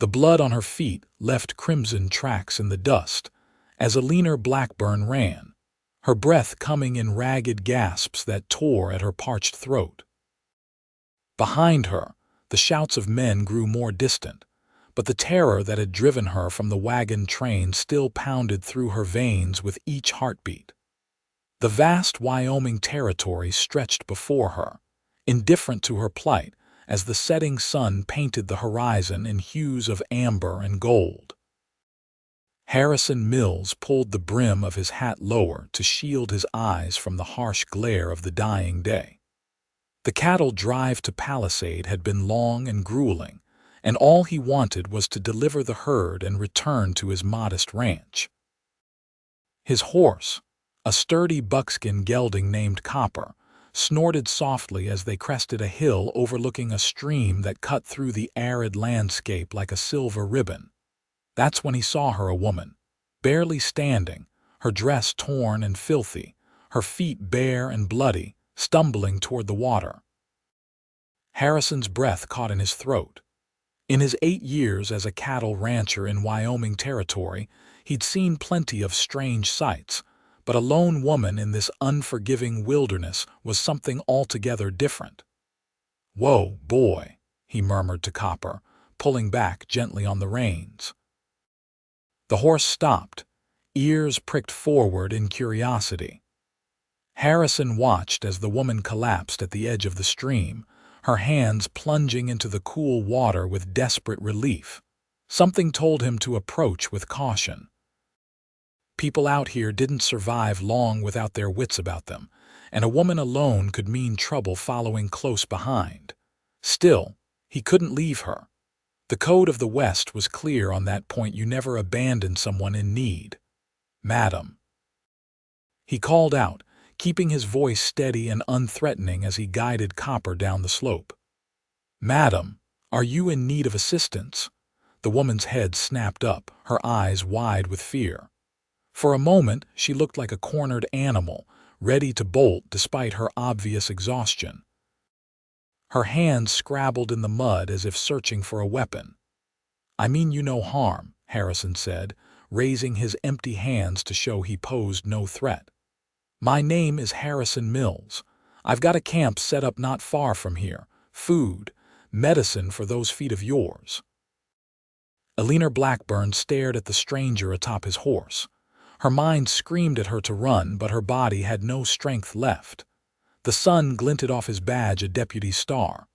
The blood on her feet left crimson tracks in the dust as Eleanor Blackburn ran, her breath coming in ragged gasps that tore at her parched throat. Behind her, the shouts of men grew more distant, but the terror that had driven her from the wagon train still pounded through her veins with each heartbeat. The vast Wyoming Territory stretched before her, indifferent to her plight as the setting sun painted the horizon in hues of amber and gold. Harrison Mills pulled the brim of his hat lower to shield his eyes from the harsh glare of the dying day. The cattle drive to Palisade had been long and grueling, and all he wanted was to deliver the herd and return to his modest ranch. His horse, a sturdy buckskin gelding named Copper, snorted softly as they crested a hill overlooking a stream that cut through the arid landscape like a silver ribbon. That's when he saw her, a woman, barely standing, her dress torn and filthy, her feet bare and bloody, stumbling toward the water. Harrison's breath caught in his throat. In his 8 years as a cattle rancher in Wyoming Territory, he'd seen plenty of strange sights, but a lone woman in this unforgiving wilderness was something altogether different. "Whoa, boy," he murmured to Copper, pulling back gently on the reins. The horse stopped, ears pricked forward in curiosity. Harrison watched as the woman collapsed at the edge of the stream, her hands plunging into the cool water with desperate relief. Something told him to approach with caution. People out here didn't survive long without their wits about them, and a woman alone could mean trouble following close behind. Still, he couldn't leave her. The code of the West was clear on that point: you never abandon someone in need. "Madam," he called out, keeping his voice steady and unthreatening as he guided Copper down the slope. "Madam, are you in need of assistance?" The woman's head snapped up, her eyes wide with fear. For a moment, she looked like a cornered animal, ready to bolt despite her obvious exhaustion. Her hands scrabbled in the mud as if searching for a weapon. "I mean you no harm," Harrison said, raising his empty hands to show he posed no threat. "My name is Harrison Mills. I've got a camp set up not far from here. Food, medicine for those feet of yours." Eleanor Blackburn stared at the stranger atop his horse. Her mind screamed at her to run, but her body had no strength left. The sun glinted off his badge, a deputy star.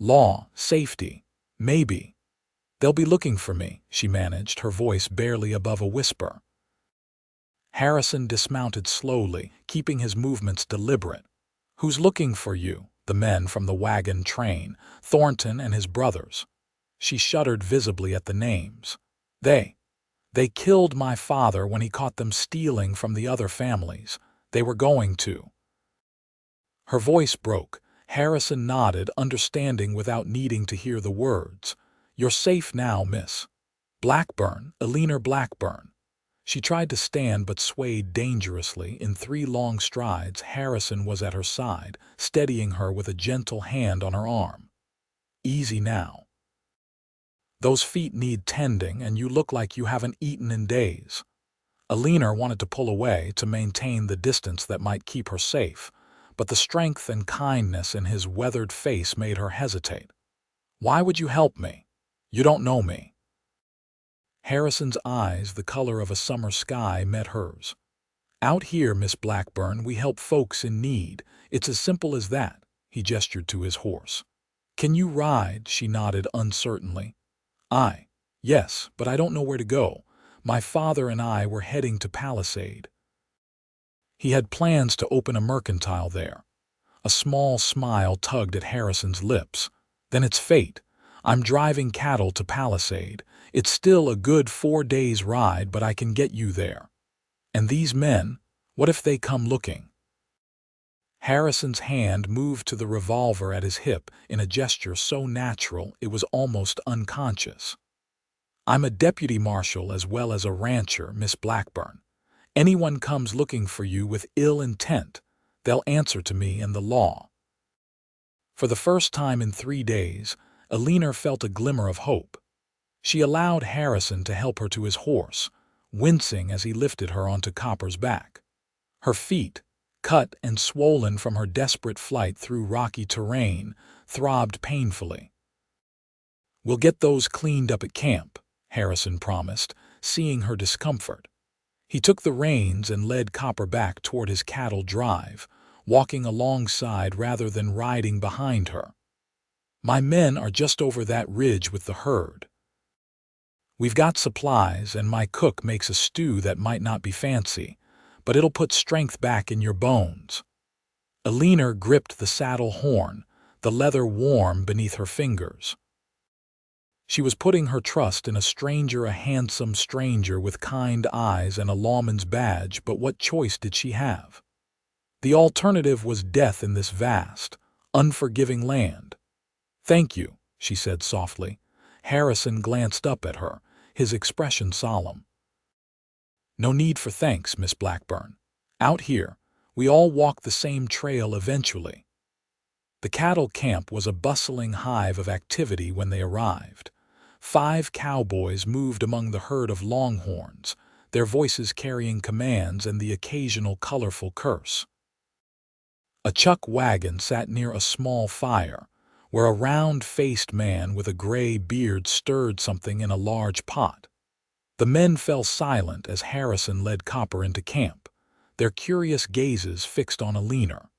Law, safety, maybe. "They'll be looking for me," she managed, her voice barely above a whisper. Harrison dismounted slowly, keeping his movements deliberate. "Who's looking for you?" "The men from the wagon train, Thornton and his brothers." She shuddered visibly at the names. They killed my father when he caught them stealing from the other families. They were going to." Her voice broke. Harrison nodded, understanding without needing to hear the words. "You're safe now, Miss Blackburn, Eleanor Blackburn." She tried to stand but swayed dangerously. In 3 long strides, Harrison was at her side, steadying her with a gentle hand on her arm. "Easy now. Those feet need tending, and you look like you haven't eaten in days." Eleanor wanted to pull away to maintain the distance that might keep her safe, but the strength and kindness in his weathered face made her hesitate. "Why would you help me? You don't know me." Harrison's eyes, the color of a summer sky, met hers. "Out here, Miss Blackburn, we help folks in need. It's as simple as that." He gestured to his horse. "Can you ride?" She nodded uncertainly. Yes, but I don't know where to go. My father and I were heading to Palisade." He had plans to open a mercantile there. A small smile tugged at Harrison's lips. "Then it's fate. I'm driving cattle to Palisade. It's still a good 4 days' ride, but I can get you there. And these men, what if they come looking?" Harrison's hand moved to the revolver at his hip in a gesture so natural it was almost unconscious. "I'm a deputy marshal as well as a rancher, Miss Blackburn. Anyone comes looking for you with ill intent, they'll answer to me and the law." For the first time in 3 days, Eleanor felt a glimmer of hope. She allowed Harrison to help her to his horse, wincing as he lifted her onto Copper's back. Her feet, cut and swollen from her desperate flight through rocky terrain, throbbed painfully. "We'll get those cleaned up at camp," Harrison promised, seeing her discomfort. He took the reins and led Copper back toward his cattle drive, walking alongside rather than riding behind her. "My men are just over that ridge with the herd. We've got supplies, and my cook makes a stew that might not be fancy, but it'll put strength back in your bones." Eleanor gripped the saddle horn, the leather warm beneath her fingers. She was putting her trust in a handsome stranger with kind eyes and a lawman's badge, but what choice did she have? The alternative was death in this vast, unforgiving land. "Thank you," she said softly. Harrison glanced up at her, his expression solemn. "No need for thanks, Miss Blackburn. Out here, we all walk the same trail eventually." The cattle camp was a bustling hive of activity when they arrived. 5 cowboys moved among the herd of longhorns, their voices carrying commands and the occasional colorful curse. A chuck wagon sat near a small fire, where a round-faced man with a gray beard stirred something in a large pot. The men fell silent as Harrison led Copper into camp, their curious gazes fixed on Eleanor.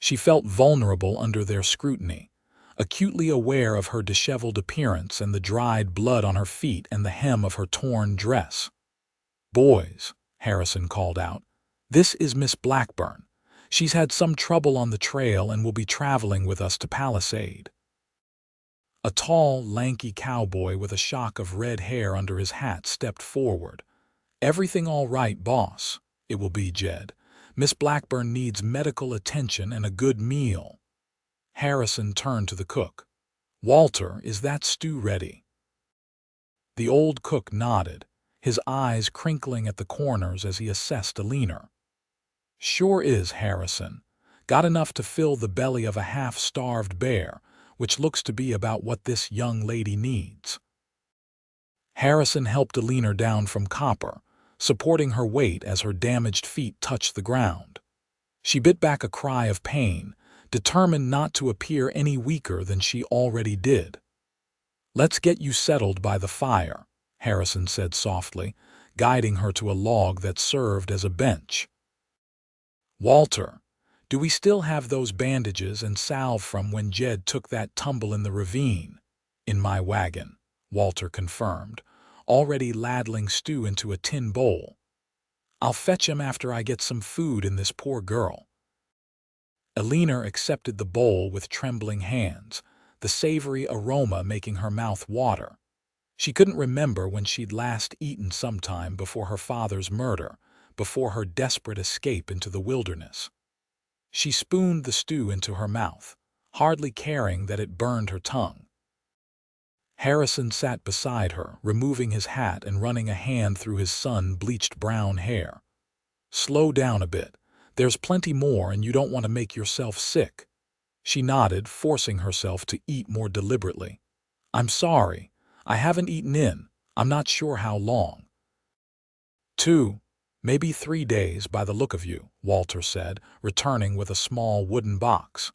She felt vulnerable under their scrutiny, acutely aware of her disheveled appearance and the dried blood on her feet and the hem of her torn dress. "Boys," Harrison called out, "this is Miss Blackburn. She's had some trouble on the trail and will be traveling with us to Palisade." A tall, lanky cowboy with a shock of red hair under his hat stepped forward. "Everything all right, boss? It will be, Jed. Miss Blackburn needs medical attention and a good meal." Harrison turned to the cook. "Walter, is that stew ready?" The old cook nodded, his eyes crinkling at the corners as he assessed Eleanor. "Sure is, Harrison. Got enough to fill the belly of a half-starved bear, which looks to be about what this young lady needs." Harrison helped Eleanor down from Copper, supporting her weight as her damaged feet touched the ground. She bit back a cry of pain, determined not to appear any weaker than she already did. "Let's get you settled by the fire," Harrison said softly, guiding her to a log that served as a bench. "Walter, do we still have those bandages and salve from when Jed took that tumble in the ravine?" "In my wagon," Walter confirmed, already ladling stew into a tin bowl. "I'll fetch him after I get some food in this poor girl." Eleanor accepted the bowl with trembling hands, the savory aroma making her mouth water. She couldn't remember when she'd last eaten sometime before her father's murder, before her desperate escape into the wilderness. She spooned the stew into her mouth, hardly caring that it burned her tongue. Harrison sat beside her, removing his hat and running a hand through his sun-bleached brown hair. "Slow down a bit. There's plenty more and you don't want to make yourself sick." She nodded, forcing herself to eat more deliberately. "I'm sorry. I haven't eaten I'm not sure how long." 2, maybe 3 days by the look of you," Walter said, returning with a small wooden box.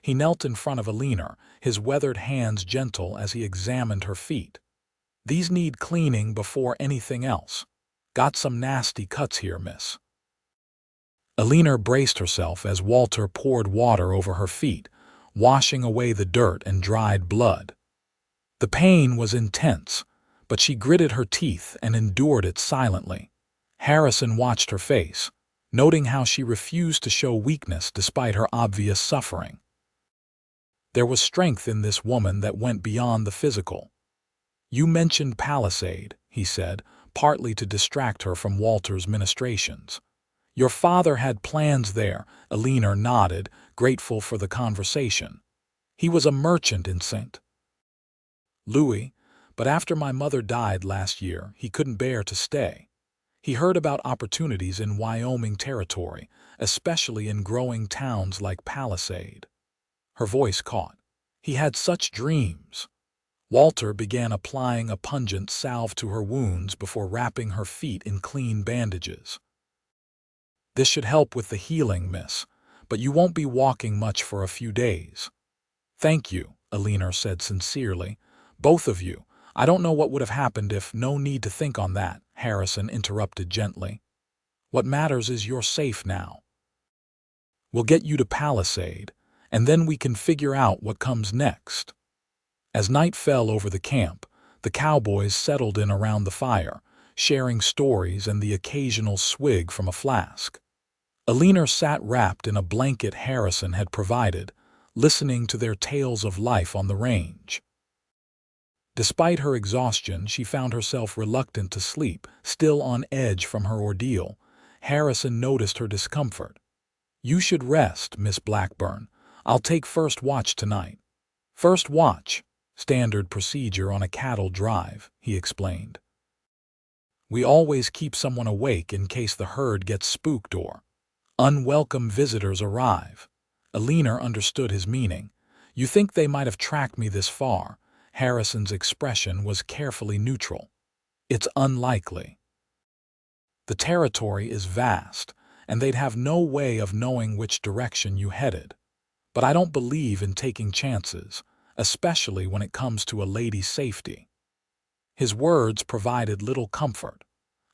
He knelt in front of Eleanor, his weathered hands gentle as he examined her feet. "These need cleaning before anything else. Got some nasty cuts here, miss." Eleanor braced herself as Walter poured water over her feet, washing away the dirt and dried blood. The pain was intense, but she gritted her teeth and endured it silently. Harrison watched her face, noting how she refused to show weakness despite her obvious suffering. There was strength in this woman that went beyond the physical. "You mentioned Palisade," he said, partly to distract her from Walter's ministrations. "Your father had plans there," Eleanor nodded, grateful for the conversation. "He was a merchant in St. Louis, but after my mother died last year, he couldn't bear to stay. He heard about opportunities in Wyoming Territory, especially in growing towns like Palisade." Her voice caught. "He had such dreams." Walter began applying a pungent salve to her wounds before wrapping her feet in clean bandages. "This should help with the healing, miss, but you won't be walking much for a few days." "Thank you," Eleanor said sincerely. "Both of you. I don't know what would have happened if—" "No need to think on that," Harrison interrupted gently. "What matters is you're safe now. We'll get you to Palisade, and then we can figure out what comes next." As night fell over the camp, the cowboys settled in around the fire, sharing stories and the occasional swig from a flask. Eleanor sat wrapped in a blanket Harrison had provided, listening to their tales of life on the range. Despite her exhaustion, she found herself reluctant to sleep, still on edge from her ordeal. Harrison noticed her discomfort. "You should rest, Miss Blackburn. I'll take first watch tonight." "First watch? Standard procedure on a cattle drive," he explained. "We always keep someone awake in case the herd gets spooked or unwelcome visitors arrive." Eleanor understood his meaning. "You think they might have tracked me this far?" Harrison's expression was carefully neutral. "It's unlikely. The territory is vast, and they'd have no way of knowing which direction you headed. But I don't believe in taking chances, especially when it comes to a lady's safety." His words provided little comfort.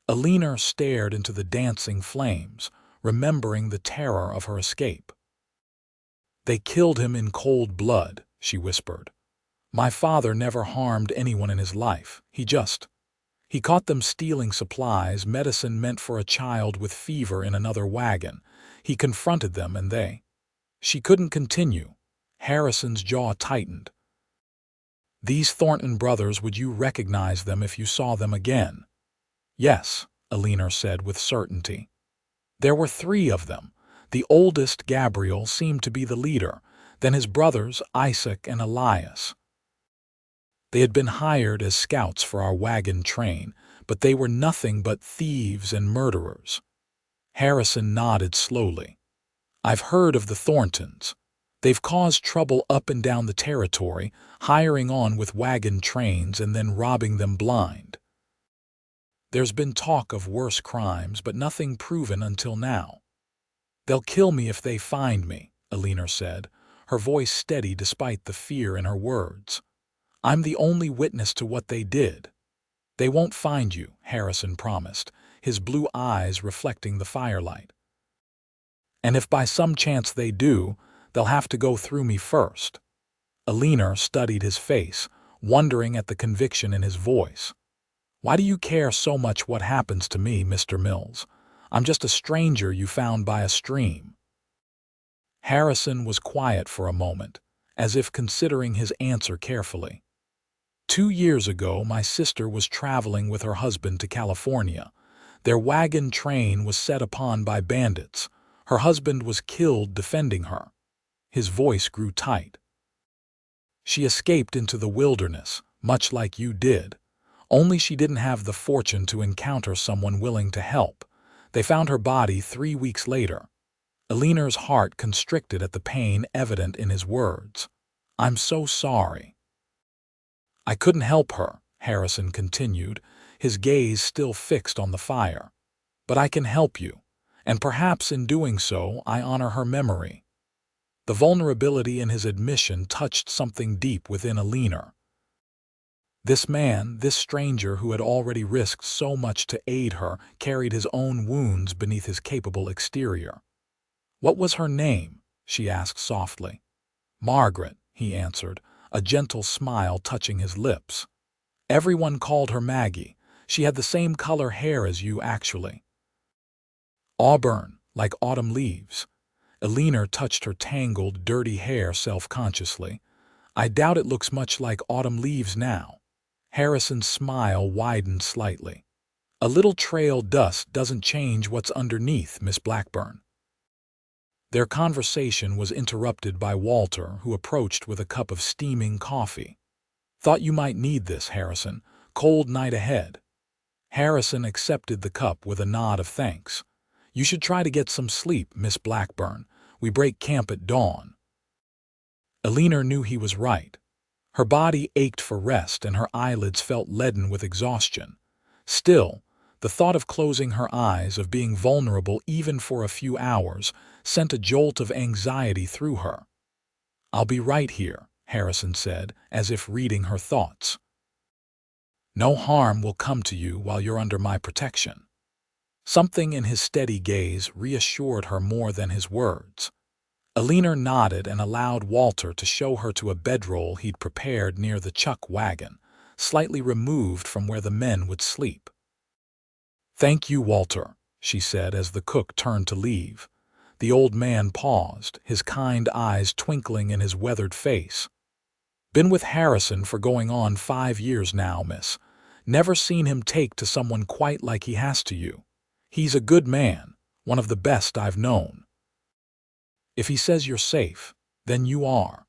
Eleanor stared into the dancing flames, remembering the terror of her escape. "They killed him in cold blood," she whispered. "My father never harmed anyone in his life. He caught them stealing supplies, medicine meant for a child with fever in another wagon. He confronted them and they—" She couldn't continue. Harrison's jaw tightened. "These Thornton brothers, would you recognize them if you saw them again?" "Yes," Eleanor said with certainty. "There were 3 of them. The oldest, Gabriel, seemed to be the leader, then his brothers, Isaac and Elias. They had been hired as scouts for our wagon train, but they were nothing but thieves and murderers." Harrison nodded slowly. "I've heard of the Thorntons. They've caused trouble up and down the territory, hiring on with wagon trains and then robbing them blind. There's been talk of worse crimes, but nothing proven until now." "They'll kill me if they find me," Eleanor said, her voice steady despite the fear in her words. "I'm the only witness to what they did." "They won't find you," Harrison promised, his blue eyes reflecting the firelight. "And if by some chance they do, they'll have to go through me first." Eleanor studied his face, wondering at the conviction in his voice. "Why do you care so much what happens to me, Mr. Mills? I'm just a stranger you found by a stream." Harrison was quiet for a moment, as if considering his answer carefully. 2 years ago, my sister was traveling with her husband to California. Their wagon train was set upon by bandits. Her husband was killed defending her." His voice grew tight. "She escaped into the wilderness, much like you did. Only she didn't have the fortune to encounter someone willing to help. They found her body 3 weeks later." Eleanor's heart constricted at the pain evident in his words. "I'm so sorry." "I couldn't help her," Harrison continued, his gaze still fixed on the fire. "But I can help you, and perhaps in doing so I honor her memory." The vulnerability in his admission touched something deep within Eleanor. This man, this stranger who had already risked so much to aid her, carried his own wounds beneath his capable exterior. "What was her name?" she asked softly. "Margaret," he answered, a gentle smile touching his lips. "Everyone called her Maggie. She had the same color hair as you, actually. Auburn, like autumn leaves." Eleanor touched her tangled, dirty hair self-consciously. "I doubt it looks much like autumn leaves now." Harrison's smile widened slightly. "A little trail dust doesn't change what's underneath, Miss Blackburn." Their conversation was interrupted by Walter, who approached with a cup of steaming coffee. "Thought you might need this, Harrison. Cold night ahead." Harrison accepted the cup with a nod of thanks. "You should try to get some sleep, Miss Blackburn. We break camp at dawn." Eleanor knew he was right. Her body ached for rest and her eyelids felt leaden with exhaustion. Still, the thought of closing her eyes, of being vulnerable even for a few hours, sent a jolt of anxiety through her. "I'll be right here," Harrison said, as if reading her thoughts. "No harm will come to you while you're under my protection." Something in his steady gaze reassured her more than his words. Eleanor nodded and allowed Walter to show her to a bedroll he'd prepared near the chuck wagon, slightly removed from where the men would sleep. "Thank you, Walter," she said as the cook turned to leave. The old man paused, his kind eyes twinkling in his weathered face. "Been with Harrison for going on 5 years now, miss. Never seen him take to someone quite like he has to you. He's a good man, one of the best I've known. If he says you're safe, then you are."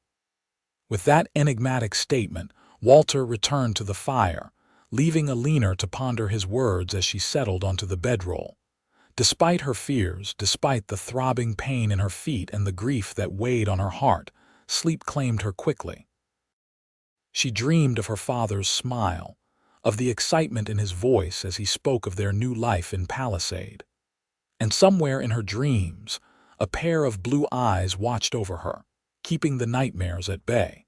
With that enigmatic statement, Walter returned to the fire, leaving Eleanor to ponder his words as she settled onto the bedroll. Despite her fears, despite the throbbing pain in her feet and the grief that weighed on her heart, sleep claimed her quickly. She dreamed of her father's smile, of the excitement in his voice as he spoke of their new life in Palisade. And somewhere in her dreams, a pair of blue eyes watched over her, keeping the nightmares at bay.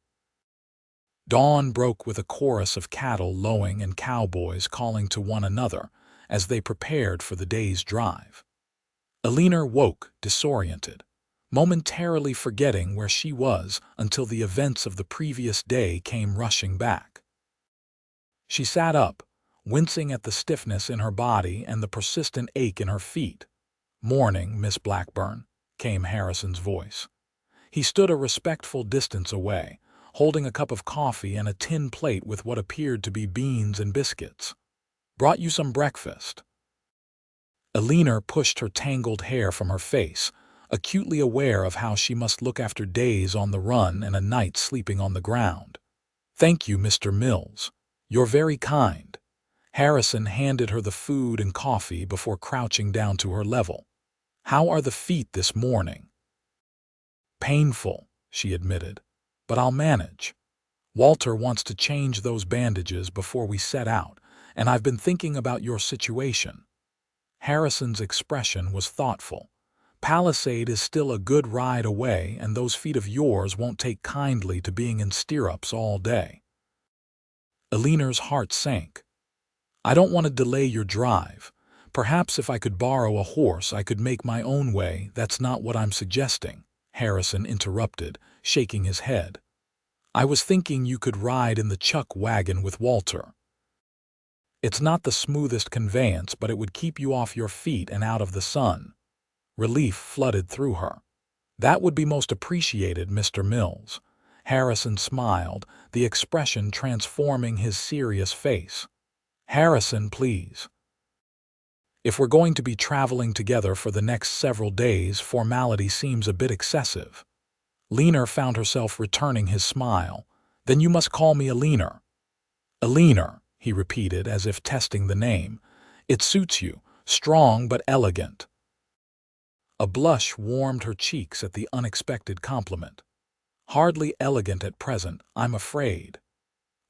Dawn broke with a chorus of cattle lowing and cowboys calling to one another as they prepared for the day's drive. Eleanor woke disoriented, momentarily forgetting where she was until the events of the previous day came rushing back. She sat up, wincing at the stiffness in her body and the persistent ache in her feet. "Morning, Miss Blackburn," came Harrison's voice. He stood a respectful distance away, holding a cup of coffee and a tin plate with what appeared to be beans and biscuits. "Brought you some breakfast." Eleanor pushed her tangled hair from her face, acutely aware of how she must look after days on the run and a night sleeping on the ground. "Thank you, Mr. Mills. You're very kind." Harrison handed her the food and coffee before crouching down to her level. "How are the feet this morning?" "Painful," she admitted, "but I'll manage. Walter wants to change those bandages before we set out, and I've been thinking about your situation." Harrison's expression was thoughtful. "Palisade is still a good ride away, and those feet of yours won't take kindly to being in stirrups all day." Eleanor's heart sank. "I don't want to delay your drive. Perhaps if I could borrow a horse I could make my own way. That's not what I'm suggesting," Harrison interrupted, shaking his head. "I was thinking you could ride in the chuck wagon with Walter. It's not the smoothest conveyance, but it would keep you off your feet and out of the sun." Relief flooded through her. "That would be most appreciated, Mr. Mills." Harrison smiled, the expression transforming his serious face. "Harrison, please. If we're going to be traveling together for the next several days, formality seems a bit excessive." Eleanor found herself returning his smile. "Then you must call me Eleanor." "Eleanor," he repeated as if testing the name. "It suits you, strong but elegant." A blush warmed her cheeks at the unexpected compliment. "Hardly elegant at present, I'm afraid."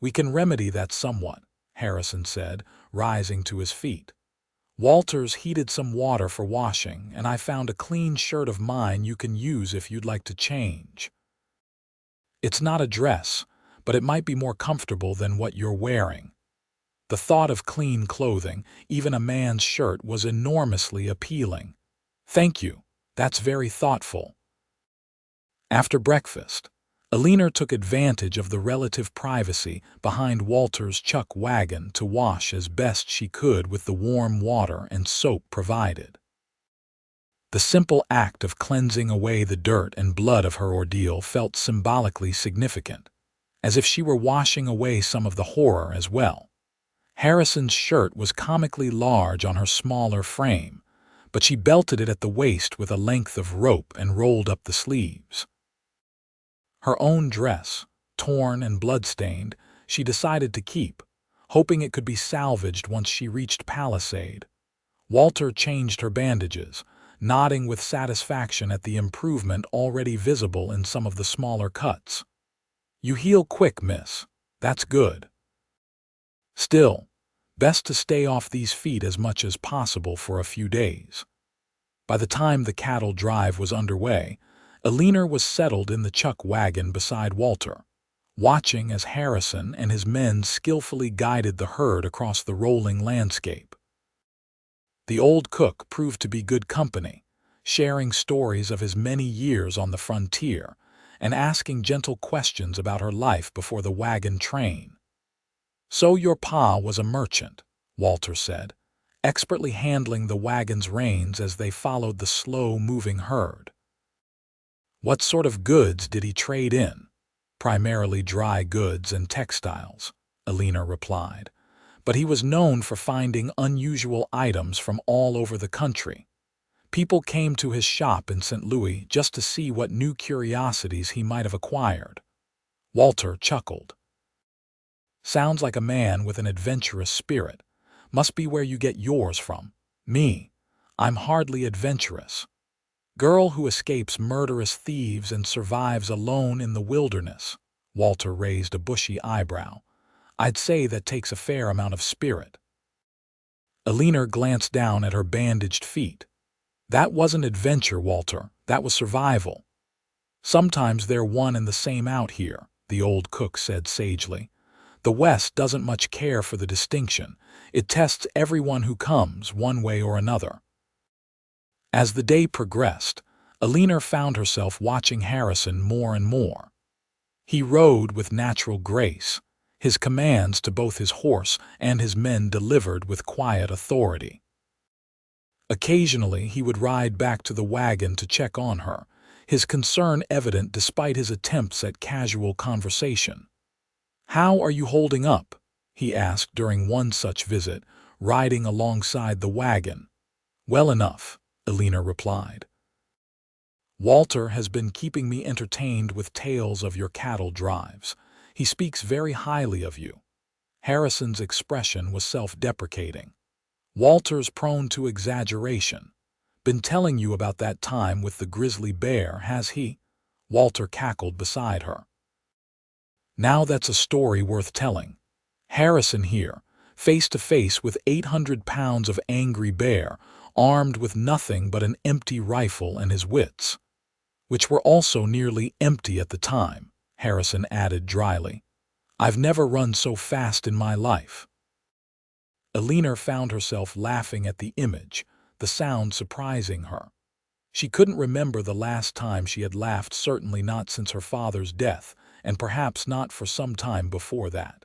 "We can remedy that somewhat," Harrison said, rising to his feet. "Walter's heated some water for washing, and I found a clean shirt of mine you can use if you'd like to change. It's not a dress, but it might be more comfortable than what you're wearing." The thought of clean clothing, even a man's shirt, was enormously appealing. "Thank you. That's very thoughtful." After breakfast, Eleanor took advantage of the relative privacy behind Walter's chuck wagon to wash as best she could with the warm water and soap provided. The simple act of cleansing away the dirt and blood of her ordeal felt symbolically significant, as if she were washing away some of the horror as well. Harrison's shirt was comically large on her smaller frame, but she belted it at the waist with a length of rope and rolled up the sleeves. Her own dress, torn and blood-stained, she decided to keep, hoping it could be salvaged once she reached Palisade. Walter changed her bandages, nodding with satisfaction at the improvement already visible in some of the smaller cuts. You heal quick, miss. That's good. Still, best to stay off these feet as much as possible for a few days. By the time the cattle drive was underway, Eleanor was settled in the chuck wagon beside Walter, watching as Harrison and his men skillfully guided the herd across the rolling landscape. The old cook proved to be good company, sharing stories of his many years on the frontier and asking gentle questions about her life before the wagon train. "So your pa was a merchant," Walter said, expertly handling the wagon's reins as they followed the slow-moving herd. "What sort of goods did he trade in?" "Primarily dry goods and textiles," Eleanor replied, "but he was known for finding unusual items from all over the country. People came to his shop in St. Louis just to see what new curiosities he might have acquired." Walter chuckled. "Sounds like a man with an adventurous spirit. Must be where you get yours from. Me, I'm hardly adventurous. Girl who escapes murderous thieves and survives alone in the wilderness." Walter raised a bushy eyebrow. "I'd say that takes a fair amount of spirit." Eleanor glanced down at her bandaged feet. "That wasn't adventure, Walter. That was survival." "Sometimes they're one and the same out here," the old cook said sagely. "The West doesn't much care for the distinction. It tests everyone who comes, one way or another." As the day progressed, Eleanor found herself watching Harrison more and more. He rode with natural grace, his commands to both his horse and his men delivered with quiet authority. Occasionally he would ride back to the wagon to check on her, his concern evident despite his attempts at casual conversation. "How are you holding up?" he asked during one such visit, riding alongside the wagon. "Well enough," Eleanor replied. "Walter has been keeping me entertained with tales of your cattle drives. He speaks very highly of you." Harrison's expression was self-deprecating. "Walter's prone to exaggeration. Been telling you about that time with the grizzly bear, has he?" Walter cackled beside her. "Now that's a story worth telling. Harrison here, face to face with 800 pounds of angry bear, armed with nothing but an empty rifle and his wits, which were also nearly empty at the time," Harrison added dryly. "I've never run so fast in my life." Eleanor found herself laughing at the image, the sound surprising her. She couldn't remember the last time she had laughed, certainly not since her father's death, and perhaps not for some time before that.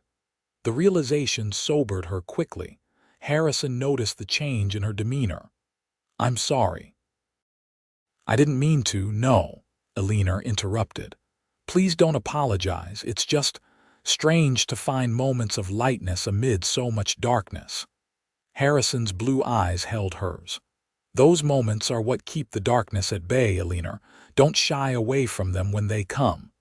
The realization sobered her quickly. Harrison noticed the change in her demeanor. "I'm sorry." "I didn't mean to, no," Eleanor interrupted. "Please don't apologize. It's just strange to find moments of lightness amid so much darkness." Harrison's blue eyes held hers. "Those moments are what keep the darkness at bay, Eleanor. Don't shy away from them when they come."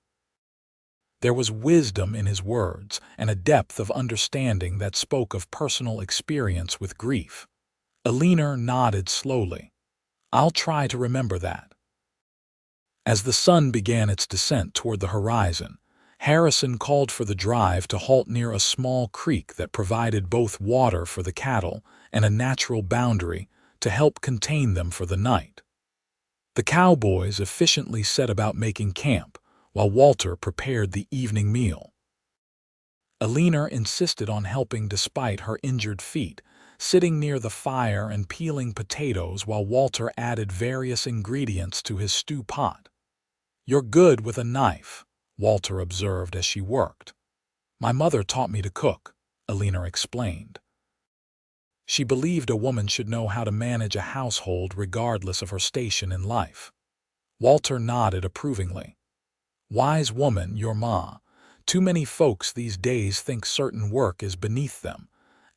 There was wisdom in his words and a depth of understanding that spoke of personal experience with grief. Eleanor nodded slowly. "I'll try to remember that." As the sun began its descent toward the horizon, Harrison called for the drive to halt near a small creek that provided both water for the cattle and a natural boundary to help contain them for the night. The cowboys efficiently set about making camp, while Walter prepared the evening meal. Eleanor insisted on helping despite her injured feet, sitting near the fire and peeling potatoes while Walter added various ingredients to his stew pot. "You're good with a knife," Walter observed as she worked. "My mother taught me to cook," Eleanor explained. She believed a woman should know how to manage a household regardless of her station in life. Walter nodded approvingly. "Wise woman, your ma. Too many folks these days think certain work is beneath them.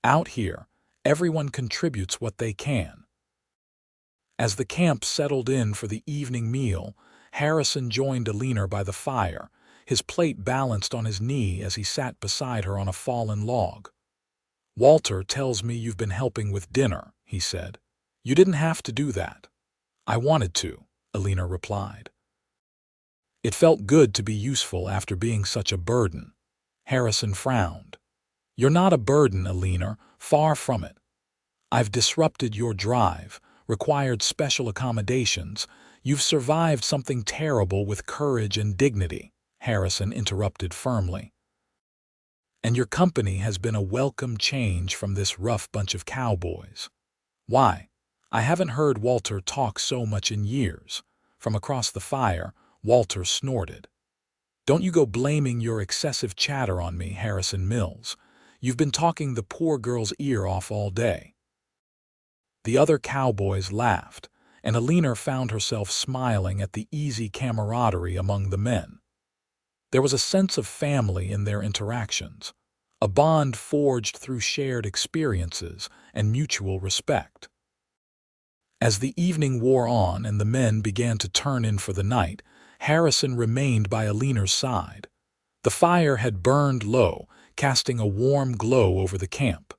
Out here, everyone contributes what they can." As the camp settled in for the evening meal, Harrison joined Eleanor by the fire, his plate balanced on his knee as he sat beside her on a fallen log. "Walter tells me you've been helping with dinner," he said. "You didn't have to do that." "I wanted to," Eleanor replied. It felt good to be useful after being such a burden. Harrison frowned. You're not a burden, Eleanor, far from it. I've disrupted your drive, required special accommodations. You've survived something terrible with courage and dignity, Harrison interrupted firmly. And your company has been a welcome change from this rough bunch of cowboys. Why, I haven't heard Walter talk so much in years. From across the fire, Walter snorted. Don't you go blaming your excessive chatter on me, Harrison Mills. You've been talking the poor girl's ear off all day. The other cowboys laughed, and Eleanor found herself smiling at the easy camaraderie among the men. There was a sense of family in their interactions, a bond forged through shared experiences and mutual respect. As the evening wore on and the men began to turn in for the night, Harrison remained by Eleanor's side. The fire had burned low, casting a warm glow over the camp.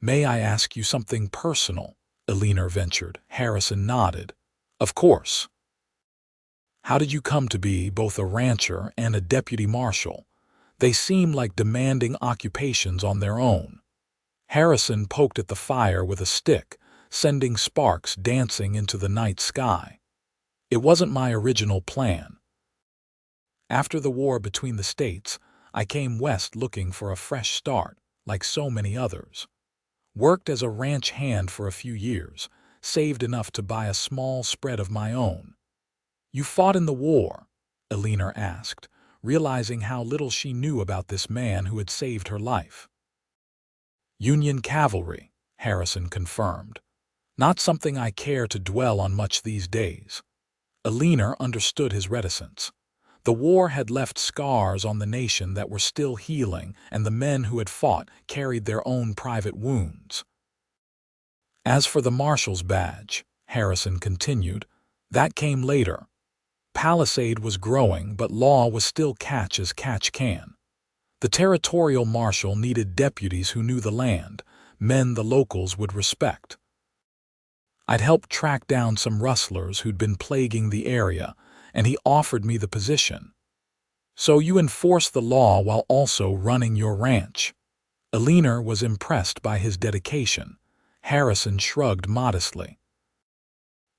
"May I ask you something personal?" Eleanor ventured. Harrison nodded. "Of course." "How did you come to be both a rancher and a deputy marshal? They seem like demanding occupations on their own." Harrison poked at the fire with a stick, sending sparks dancing into the night sky. "It wasn't my original plan. After the war between the states, I came west looking for a fresh start, like so many others. Worked as a ranch hand for a few years, saved enough to buy a small spread of my own." "You fought in the war?" Eleanor asked, realizing how little she knew about this man who had saved her life. "Union cavalry," Harrison confirmed. "Not something I care to dwell on much these days." Eleanor understood his reticence. The war had left scars on the nation that were still healing, and the men who had fought carried their own private wounds. "As for the marshal's badge," Harrison continued, "that came later. Palisade was growing, but law was still catch as catch can. The territorial marshal needed deputies who knew the land, men the locals would respect. I'd helped track down some rustlers who'd been plaguing the area, and he offered me the position. So you enforce the law while also running your ranch." Eleanor was impressed by his dedication. Harrison shrugged modestly.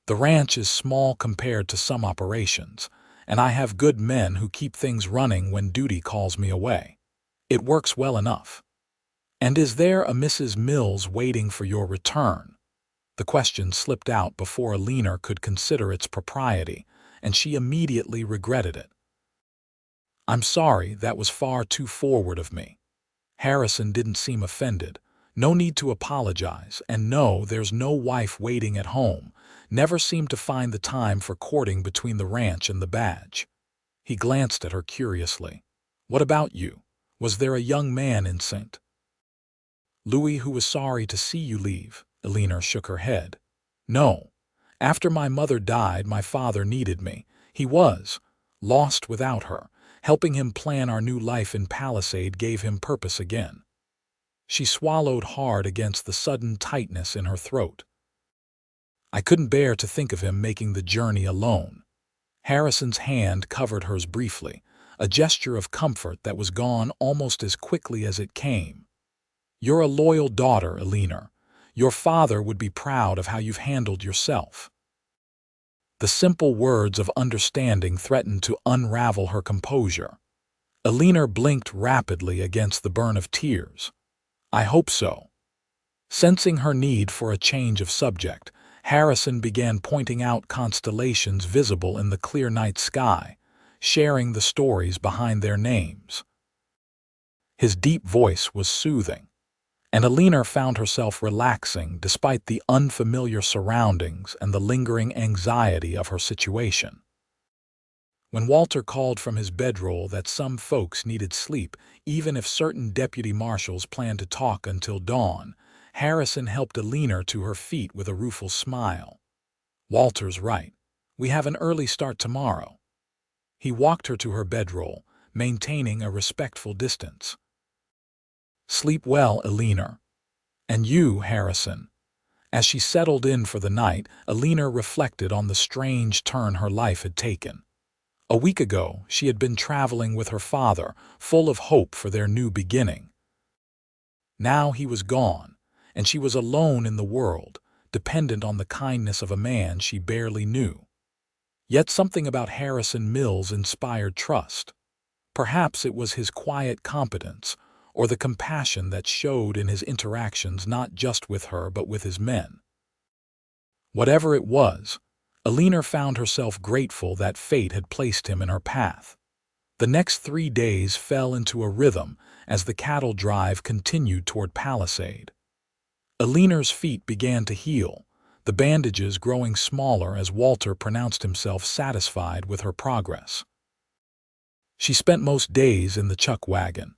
"The ranch is small compared to some operations, and I have good men who keep things running when duty calls me away. It works well enough." "And is there a Mrs. Mills waiting for your return?" The question slipped out before Eleanor could consider its propriety, and she immediately regretted it. "I'm sorry, that was far too forward of me." Harrison didn't seem offended. "No need to apologize, and no, there's no wife waiting at home. Never seemed to find the time for courting between the ranch and the badge." He glanced at her curiously. "What about you? Was there a young man in St. Louis who was sorry to see you leave?" Eleanor shook her head. "No. After my mother died, my father needed me. He was lost without her. Helping him plan our new life in Palisade gave him purpose again." She swallowed hard against the sudden tightness in her throat. "I couldn't bear to think of him making the journey alone." Harrison's hand covered hers briefly, a gesture of comfort that was gone almost as quickly as it came. "You're a loyal daughter, Eleanor. Your father would be proud of how you've handled yourself." The simple words of understanding threatened to unravel her composure. Eleanor blinked rapidly against the burn of tears. "I hope so." Sensing her need for a change of subject, Harrison began pointing out constellations visible in the clear night sky, sharing the stories behind their names. His deep voice was soothing, and Eleanor found herself relaxing despite the unfamiliar surroundings and the lingering anxiety of her situation. When Walter called from his bedroll that some folks needed sleep, even if certain deputy marshals planned to talk until dawn, Harrison helped Eleanor to her feet with a rueful smile. "Walter's right. We have an early start tomorrow." He walked her to her bedroll, maintaining a respectful distance. "Sleep well, Eleanor. And you, Harrison." As she settled in for the night, Eleanor reflected on the strange turn her life had taken. A week ago, she had been traveling with her father, full of hope for their new beginning. Now he was gone, and she was alone in the world, dependent on the kindness of a man she barely knew. Yet something about Harrison Mills inspired trust. Perhaps it was his quiet competence, or the compassion that showed in his interactions not just with her but with his men. Whatever it was, Eleanor found herself grateful that fate had placed him in her path. The next 3 days fell into a rhythm as the cattle drive continued toward Palisade. Eleanor's feet began to heal, the bandages growing smaller as Walter pronounced himself satisfied with her progress. She spent most days in the chuck wagon,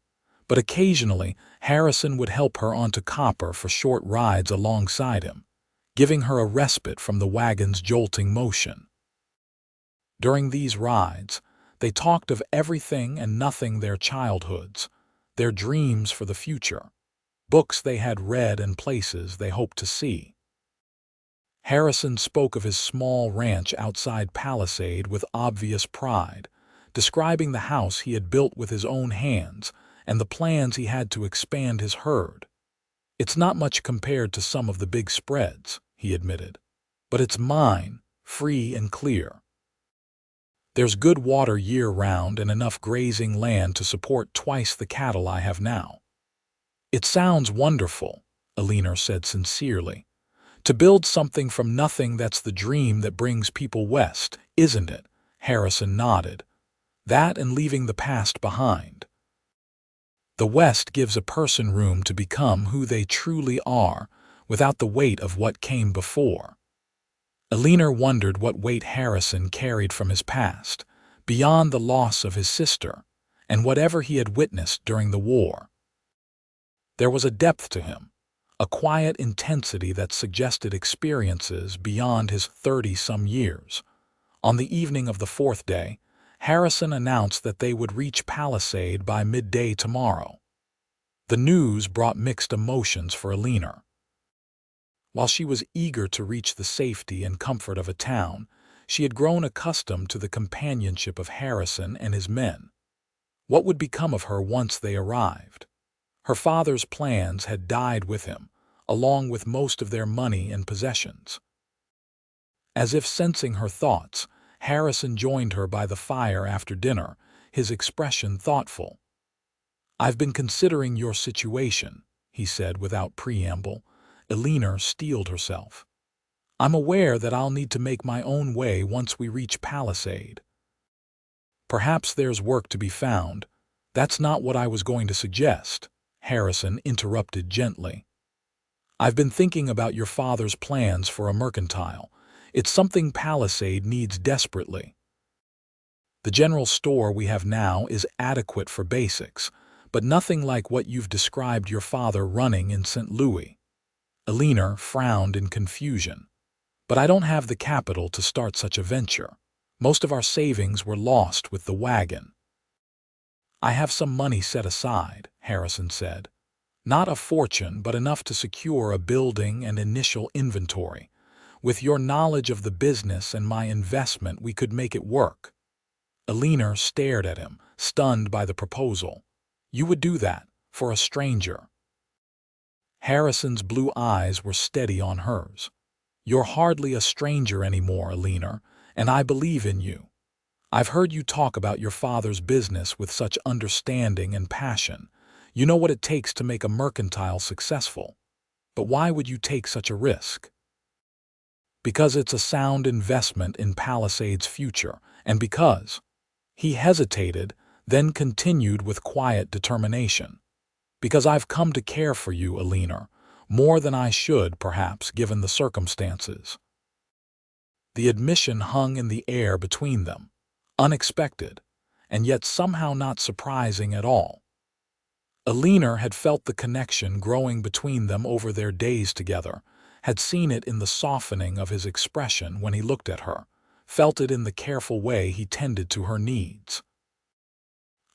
but occasionally Harrison would help her onto Copper for short rides alongside him, giving her a respite from the wagon's jolting motion. During these rides, they talked of everything and nothing, their childhoods, their dreams for the future, books they had read and places they hoped to see. Harrison spoke of his small ranch outside Palisade with obvious pride, describing the house he had built with his own hands and the plans he had to expand his herd. "It's not much compared to some of the big spreads," he admitted, "but it's mine, free and clear. There's good water year-round and enough grazing land to support twice the cattle I have now." "It sounds wonderful," Eleanor said sincerely. "To build something from nothing, that's the dream that brings people west, isn't it?" Harrison nodded. "That and leaving the past behind. The West gives a person room to become who they truly are, without the weight of what came before." Eleanor wondered what weight Harrison carried from his past, beyond the loss of his sister, and whatever he had witnessed during the war. There was a depth to him, a quiet intensity that suggested experiences beyond his 30-some years. On the evening of the 4th day, Harrison announced that they would reach Palisade by midday tomorrow. The news brought mixed emotions for Eleanor. While she was eager to reach the safety and comfort of a town, she had grown accustomed to the companionship of Harrison and his men. What would become of her once they arrived? Her father's plans had died with him, along with most of their money and possessions. As if sensing her thoughts, Harrison joined her by the fire after dinner, his expression thoughtful. "I've been considering your situation," he said without preamble. Eleanor steeled herself. "I'm aware that I'll need to make my own way once we reach Palisade." "Perhaps there's work to be found. That's not what I was going to suggest," Harrison interrupted gently. "I've been thinking about your father's plans for a mercantile. It's something Palisade needs desperately. The general store we have now is adequate for basics, but nothing like what you've described your father running in St. Louis." Eleanor frowned in confusion. "But I don't have the capital to start such a venture. Most of our savings were lost with the wagon." "I have some money set aside," Harrison said. "Not a fortune, but enough to secure a building and initial inventory. With your knowledge of the business and my investment, we could make it work." Eleanor stared at him, stunned by the proposal. "You would do that, for a stranger?" Harrison's blue eyes were steady on hers. "You're hardly a stranger anymore, Eleanor, and I believe in you. I've heard you talk about your father's business with such understanding and passion. You know what it takes to make a mercantile successful. But why would you take such a risk?" "Because it's a sound investment in Palisade's future, and because—" He hesitated, then continued with quiet determination. "Because I've come to care for you, Eleanor, more than I should, perhaps, given the circumstances." The admission hung in the air between them, unexpected, and yet somehow not surprising at all. Eleanor had felt the connection growing between them over their days together, had seen it in the softening of his expression when he looked at her, felt it in the careful way he tended to her needs.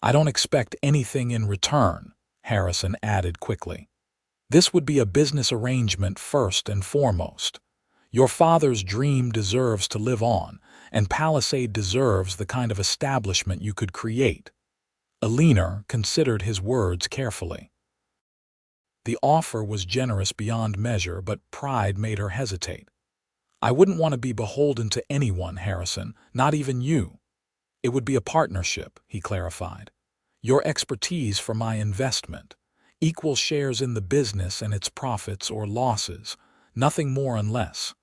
"I don't expect anything in return," Harrison added quickly. "This would be a business arrangement first and foremost. Your father's dream deserves to live on, and Palisade deserves the kind of establishment you could create. Eleanor considered his words carefully. The offer was generous beyond measure, but pride made her hesitate. I wouldn't want to be beholden to anyone, Harrison, not even you. It would be a partnership, he clarified. Your expertise for my investment. Equal shares in the business and its profits or losses, nothing more and less.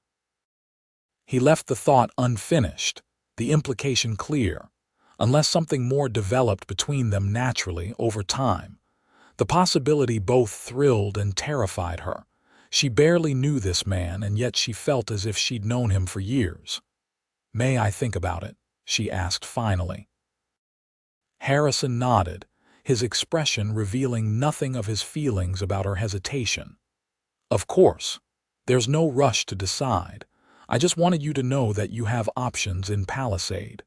He left the thought unfinished, the implication clear, unless something more developed between them naturally over time. The possibility both thrilled and terrified her. She barely knew this man, and yet she felt as if she'd known him for years. "May I think about it?" she asked finally. Harrison nodded, his expression revealing nothing of his feelings about her hesitation. "Of course. There's no rush to decide. I just wanted you to know that you have options in Palisade."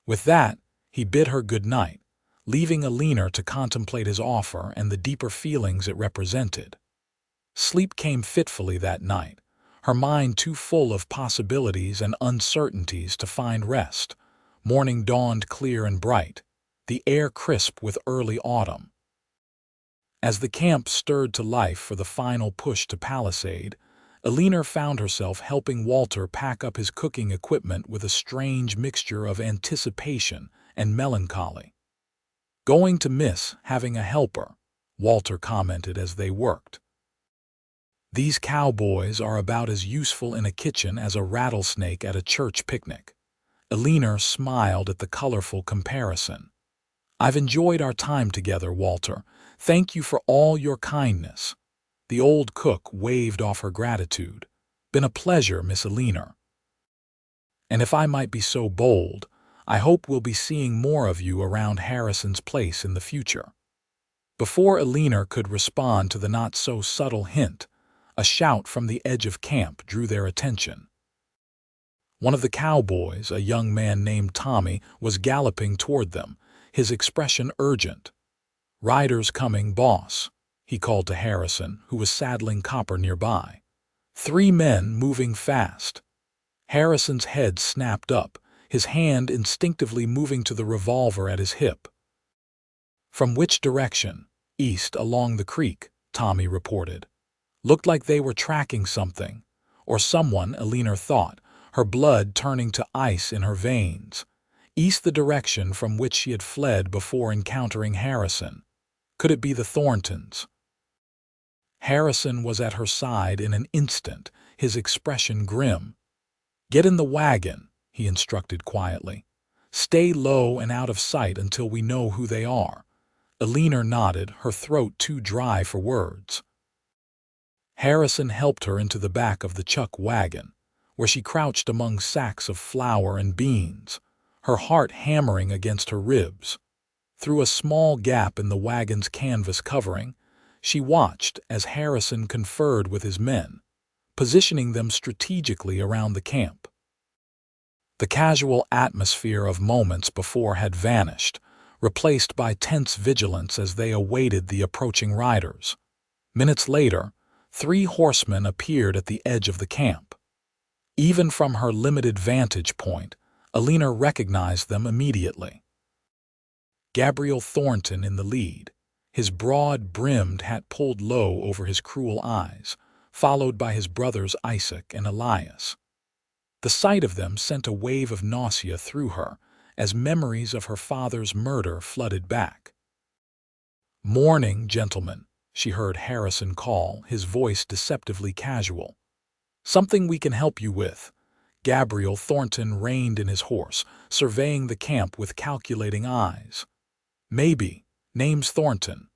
With that, he bid her good night, leaving Eleanor to contemplate his offer and the deeper feelings it represented. Sleep came fitfully that night, her mind too full of possibilities and uncertainties to find rest. Morning dawned clear and bright, the air crisp with early autumn. As the camp stirred to life for the final push to Palisade, Eleanor found herself helping Walter pack up his cooking equipment with a strange mixture of anticipation and melancholy. "Going to miss having a helper," Walter commented as they worked. "These cowboys are about as useful in a kitchen as a rattlesnake at a church picnic." Eleanor smiled at the colorful comparison. "I've enjoyed our time together, Walter. Thank you for all your kindness." The old cook waved off her gratitude. "Been a pleasure, Miss Eleanor. And if I might be so bold, I hope we'll be seeing more of you around Harrison's place in the future." Before Eleanor could respond to the not-so-subtle hint, a shout from the edge of camp drew their attention. One of the cowboys, a young man named Tommy, was galloping toward them, his expression urgent. "Riders coming, boss," he called to Harrison, who was saddling Copper nearby. 3 men moving fast. Harrison's head snapped up, his hand instinctively moving to the revolver at his hip. "From which direction?" "East, along the creek," Tommy reported. "Looked like they were tracking something. Or someone," Eleanor thought, her blood turning to ice in her veins. East, the direction from which she had fled before encountering Harrison. Could it be the Thorntons? Harrison was at her side in an instant, his expression grim. "Get in the wagon," he instructed quietly. "Stay low and out of sight until we know who they are." Eleanor nodded, her throat too dry for words. Harrison helped her into the back of the chuck wagon, where she crouched among sacks of flour and beans, her heart hammering against her ribs. Through a small gap in the wagon's canvas covering, she watched as Harrison conferred with his men, positioning them strategically around the camp. The casual atmosphere of moments before had vanished, replaced by tense vigilance as they awaited the approaching riders. Minutes later, 3 horsemen appeared at the edge of the camp. Even from her limited vantage point, Eleanor recognized them immediately. Gabriel Thornton in the lead, his broad-brimmed hat pulled low over his cruel eyes, followed by his brothers Isaac and Elias. The sight of them sent a wave of nausea through her as memories of her father's murder flooded back. "Morning, gentlemen," she heard Harrison call, his voice deceptively casual. "Something we can help you with." Gabriel Thornton reined in his horse, surveying the camp with calculating eyes. "Maybe. Name's Thornton.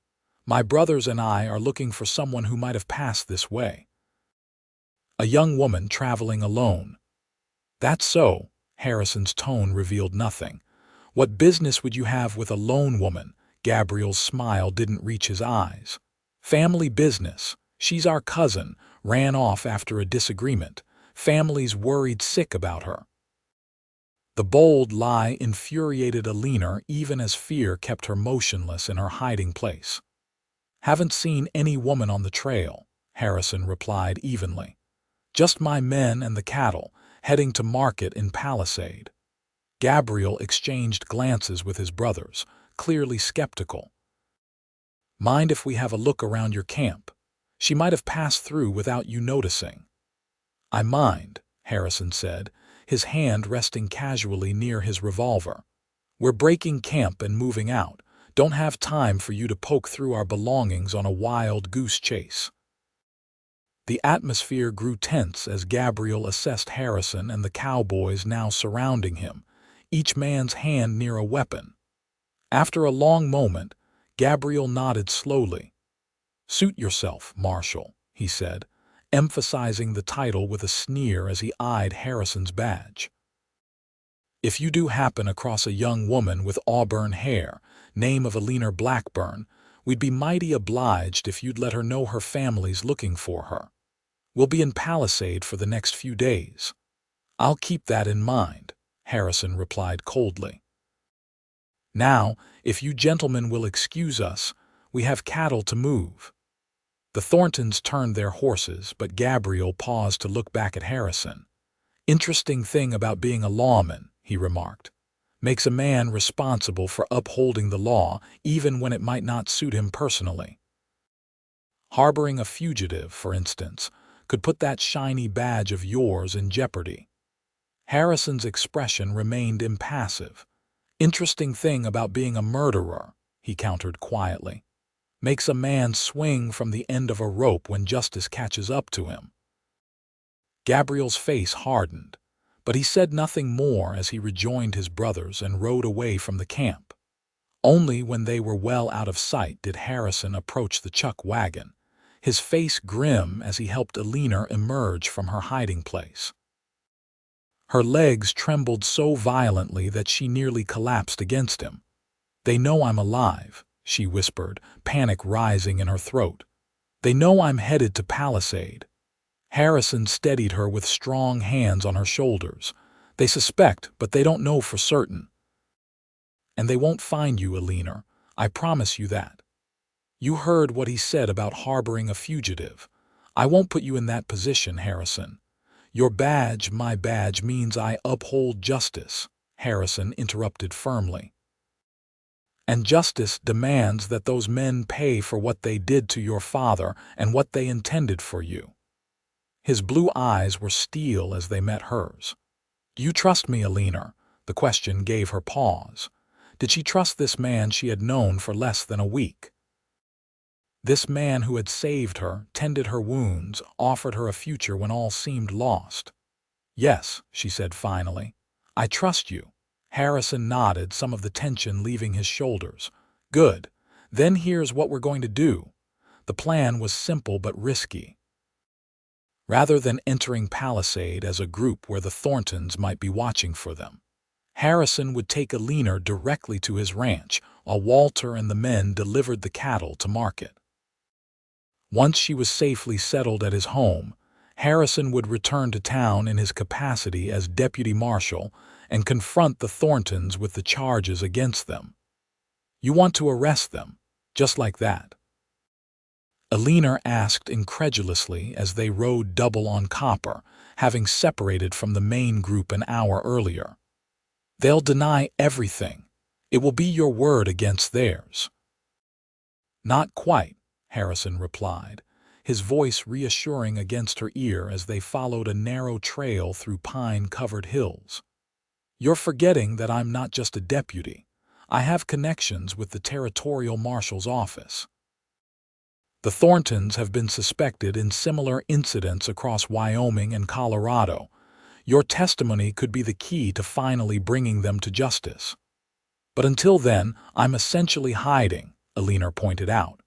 My brothers and I are looking for someone who might have passed this way." "A young woman traveling alone." "That's so." Harrison's tone revealed nothing. "What business would you have with a lone woman?" Gabriel's smile didn't reach his eyes. "Family business. She's our cousin, ran off after a disagreement. Family's worried sick about her." The bold lie infuriated Eleanor even as fear kept her motionless in her hiding place. "Haven't seen any woman on the trail," Harrison replied evenly. Just my men and the cattle, heading to market in Palisade. Gabriel exchanged glances with his brothers, clearly skeptical. Mind if we have a look around your camp? She might have passed through without you noticing. I mind, Harrison said, his hand resting casually near his revolver. We're breaking camp and moving out. Don't have time for you to poke through our belongings on a wild goose chase. The atmosphere grew tense as Gabriel assessed Harrison and the cowboys now surrounding him, each man's hand near a weapon. After a long moment, Gabriel nodded slowly. "Suit yourself, Marshal," he said, emphasizing the title with a sneer as he eyed Harrison's badge. "If you do happen across a young woman with auburn hair, name of Eleanor Blackburn, we'd be mighty obliged if you'd let her know her family's looking for her. We'll be in Palisade for the next few days." "I'll keep that in mind," Harrison replied coldly. "Now, if you gentlemen will excuse us, we have cattle to move." The Thorntons turned their horses, but Gabriel paused to look back at Harrison. "Interesting thing about being a lawman," he remarked. "Makes a man responsible for upholding the law even when it might not suit him personally. Harboring a fugitive, for instance, could put that shiny badge of yours in jeopardy." Harrison's expression remained impassive. "Interesting thing about being a murderer," he countered quietly. "Makes a man swing from the end of a rope when justice catches up to him." Gabriel's face hardened, but he said nothing more as he rejoined his brothers and rode away from the camp. Only when they were well out of sight did Harrison approach the chuck wagon, his face grim as he helped Eleanor emerge from her hiding place. Her legs trembled so violently that she nearly collapsed against him. "They know I'm alive," she whispered, panic rising in her throat. "They know I'm headed to Palisade." Harrison steadied her with strong hands on her shoulders. "They suspect, but they don't know for certain. And they won't find you, Eleanor. I promise you that. You heard what he said about harboring a fugitive. I won't put you in that position, Harrison. Your badge, my badge, means I uphold justice," Harrison interrupted firmly. "And justice demands that those men pay for what they did to your father and what they intended for you." His blue eyes were steel as they met hers. "Do you trust me, Eleanor?" The question gave her pause. Did she trust this man she had known for less than a week? This man who had saved her, tended her wounds, offered her a future when all seemed lost. "Yes," she said finally. "I trust you." Harrison nodded, some of the tension leaving his shoulders. "Good. Then here's what we're going to do." The plan was simple but risky. Rather than entering Palisade as a group where the Thorntons might be watching for them, Harrison would take Eleanor directly to his ranch, while Walter and the men delivered the cattle to market. Once she was safely settled at his home, Harrison would return to town in his capacity as deputy marshal and confront the Thorntons with the charges against them. "You want to arrest them, just like that?" Eleanor asked incredulously as they rode double on Copper, having separated from the main group an hour earlier. "They'll deny everything. It will be your word against theirs." "Not quite," Harrison replied, his voice reassuring against her ear as they followed a narrow trail through pine-covered hills. "You're forgetting that I'm not just a deputy. I have connections with the territorial marshal's office. The Thorntons have been suspected in similar incidents across Wyoming and Colorado. Your testimony could be the key to finally bringing them to justice." "But until then, I'm essentially hiding," Eleanor pointed out.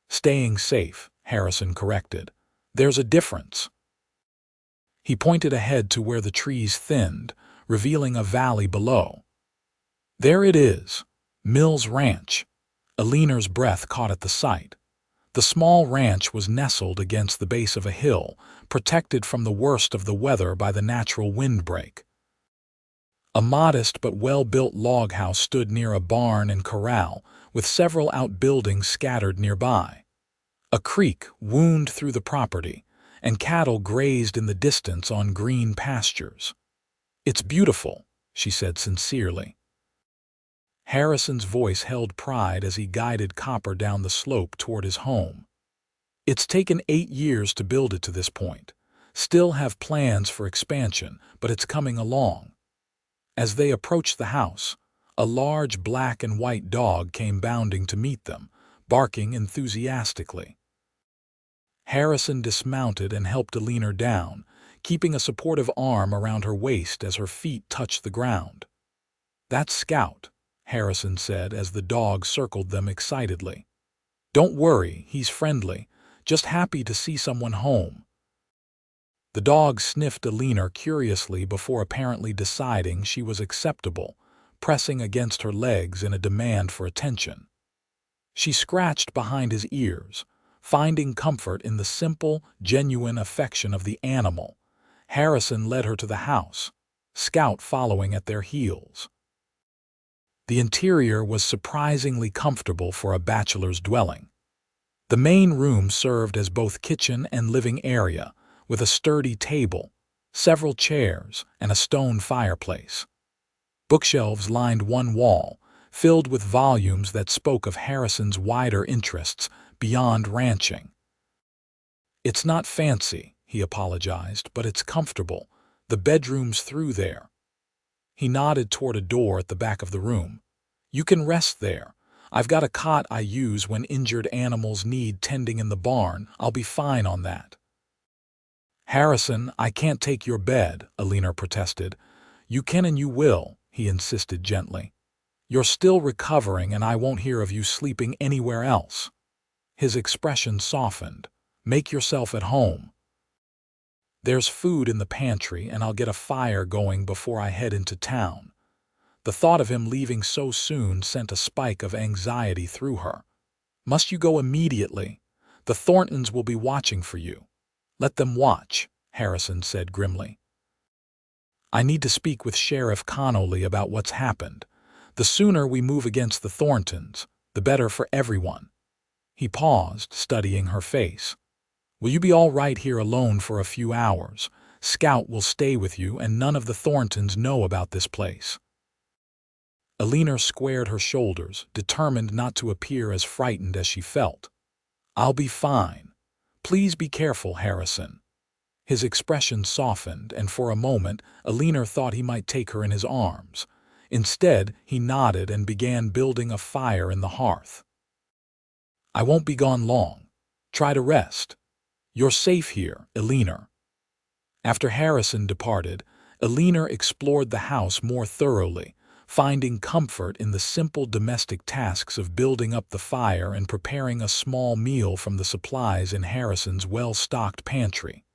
"Staying safe," Harrison corrected. "There's a difference." He pointed ahead to where the trees thinned, revealing a valley below. "There it is, Mills Ranch." Eleanor's breath caught at the sight. The small ranch was nestled against the base of a hill, protected from the worst of the weather by the natural windbreak. A modest but well-built log house stood near a barn and corral, with several outbuildings scattered nearby. A creek wound through the property, and cattle grazed in the distance on green pastures. "It's beautiful," she said sincerely. Harrison's voice held pride as he guided Copper down the slope toward his home. "It's taken 8 years to build it to this point. Still have plans for expansion, but it's coming along." As they approached the house, a large black and white dog came bounding to meet them, barking enthusiastically. Harrison dismounted and helped Eleanor down, keeping a supportive arm around her waist as her feet touched the ground. "That's Scout," Harrison said as the dog circled them excitedly. "Don't worry, he's friendly, just happy to see someone home." The dog sniffed Eleanor curiously before apparently deciding she was acceptable, pressing against her legs in a demand for attention. She scratched behind his ears, finding comfort in the simple, genuine affection of the animal. Harrison led her to the house, Scout following at their heels. The interior was surprisingly comfortable for a bachelor's dwelling. The main room served as both kitchen and living area, with a sturdy table, several chairs, and a stone fireplace. Bookshelves lined one wall, filled with volumes that spoke of Harrison's wider interests beyond ranching. "It's not fancy," he apologized, "but it's comfortable. The bedroom's through there." He nodded toward a door at the back of the room. "You can rest there. I've got a cot I use when injured animals need tending in the barn. I'll be fine on that." "Harrison, I can't take your bed," Eleanor protested. "You can and you will," he insisted gently. "You're still recovering and I won't hear of you sleeping anywhere else." His expression softened. "Make yourself at home. There's food in the pantry and I'll get a fire going before I head into town." The thought of him leaving so soon sent a spike of anxiety through her. "Must you go immediately? The Thorntons will be watching for you." "Let them watch," Harrison said grimly. "I need to speak with Sheriff Connolly about what's happened. The sooner we move against the Thorntons, the better for everyone." He paused, studying her face. "Will you be all right here alone for a few hours? Scout will stay with you and none of the Thorntons know about this place." Eleanor squared her shoulders, determined not to appear as frightened as she felt. "I'll be fine. Please be careful, Harrison." His expression softened, and for a moment, Eleanor thought he might take her in his arms. Instead, he nodded and began building a fire in the hearth. "I won't be gone long. Try to rest. You're safe here, Eleanor." After Harrison departed, Eleanor explored the house more thoroughly, finding comfort in the simple domestic tasks of building up the fire and preparing a small meal from the supplies in Harrison's well-stocked pantry.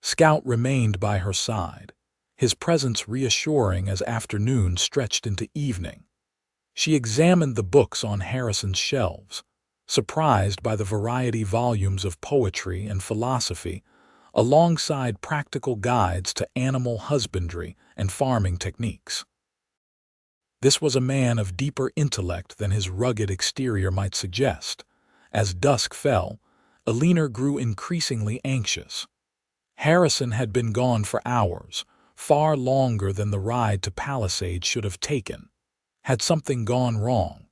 Scout remained by her side, his presence reassuring as afternoon stretched into evening. She examined the books on Harrison's shelves, surprised by the variety volumes of poetry and philosophy, alongside practical guides to animal husbandry and farming techniques. This was a man of deeper intellect than his rugged exterior might suggest. As dusk fell, Eleanor grew increasingly anxious. Harrison had been gone for hours, far longer than the ride to Palisade should have taken. Had something gone wrong?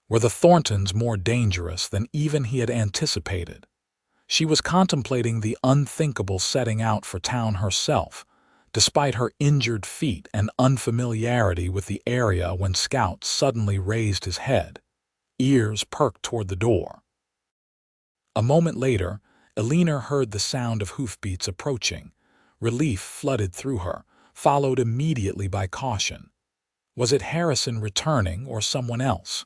Were the Thorntons more dangerous than even he had anticipated? She was contemplating the unthinkable setting out for town herself, despite her injured feet and unfamiliarity with the area when Scout suddenly raised his head. Ears perked toward the door. A moment later, Eleanor heard the sound of hoofbeats approaching. Relief flooded through her, followed immediately by caution. Was it Harrison returning or someone else?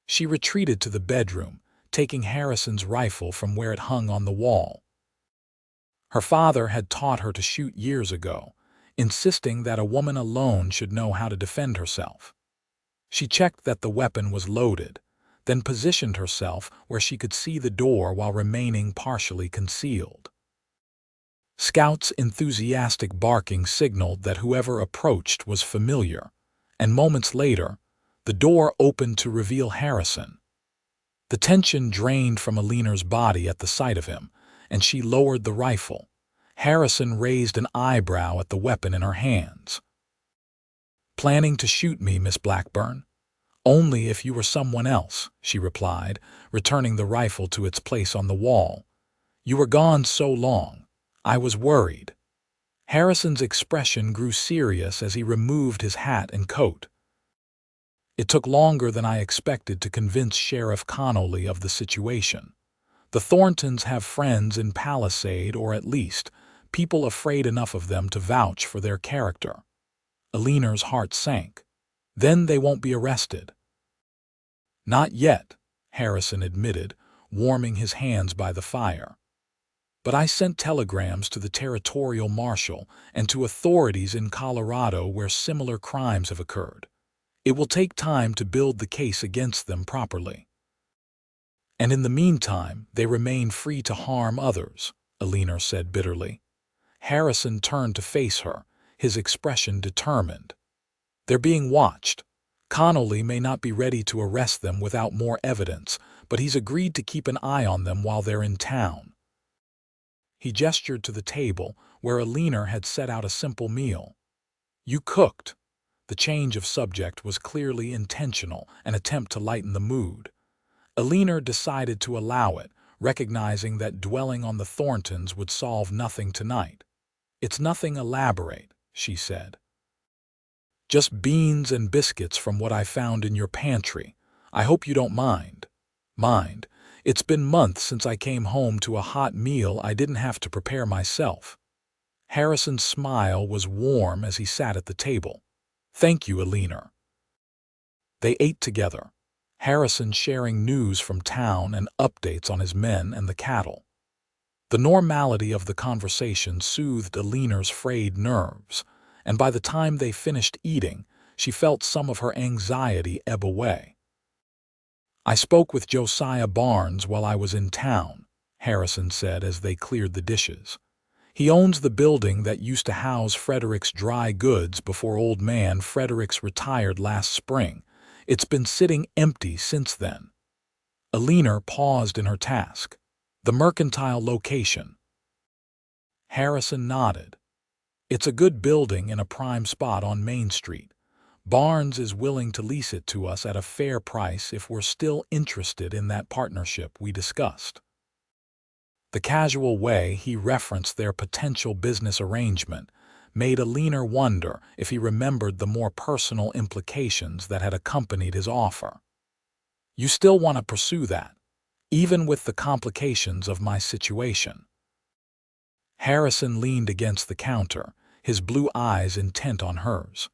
She retreated to the bedroom, taking Harrison's rifle from where it hung on the wall. Her father had taught her to shoot years ago, insisting that a woman alone should know how to defend herself. She checked that the weapon was loaded, then positioned herself where she could see the door while remaining partially concealed. Scout's enthusiastic barking signaled that whoever approached was familiar, and moments later, the door opened to reveal Harrison. The tension drained from Eleanor's body at the sight of him, and she lowered the rifle. Harrison raised an eyebrow at the weapon in her hands. "Planning to shoot me, Miss Blackburn?" "Only if you were someone else," she replied, returning the rifle to its place on the wall. "You were gone so long. I was worried." Harrison's expression grew serious as he removed his hat and coat. "It took longer than I expected to convince Sheriff Connolly of the situation. The Thorntons have friends in Palisade, or at least people afraid enough of them to vouch for their character." Eleanor's heart sank. "Then they won't be arrested?" "Not yet," Harrison admitted, warming his hands by the fire. "But I sent telegrams to the territorial marshal and to authorities in Colorado where similar crimes have occurred. It will take time to build the case against them properly." "And in the meantime, they remain free to harm others," Eleanor said bitterly. Harrison turned to face her, his expression determined. "They're being watched. Connolly may not be ready to arrest them without more evidence, but he's agreed to keep an eye on them while they're in town." He gestured to the table where Eleanor had set out a simple meal. "You cooked." The change of subject was clearly intentional, an attempt to lighten the mood. Eleanor decided to allow it, recognizing that dwelling on the Thorntons would solve nothing tonight. "It's nothing elaborate," she said. "Just beans and biscuits from what I found in your pantry. I hope you don't mind." "Mind? It's been months since I came home to a hot meal I didn't have to prepare myself." Harrison's smile was warm as he sat at the table. "Thank you, Eleanor." They ate together, Harrison sharing news from town and updates on his men and the cattle. The normality of the conversation soothed Eleanor's frayed nerves, and by the time they finished eating, she felt some of her anxiety ebb away. "I spoke with Josiah Barnes while I was in town," Harrison said as they cleared the dishes. "He owns the building that used to house Frederick's dry goods before old man Fredericks retired last spring. It's been sitting empty since then." Eleanor paused in her task. "The mercantile location?" Harrison nodded. "It's a good building in a prime spot on Main Street. Barnes is willing to lease it to us at a fair price if we're still interested in that partnership we discussed." The casual way he referenced their potential business arrangement made Eleanor wonder if he remembered the more personal implications that had accompanied his offer. "You still want to pursue that, even with the complications of my situation?" Harrison leaned against the counter, his blue eyes intent on hers.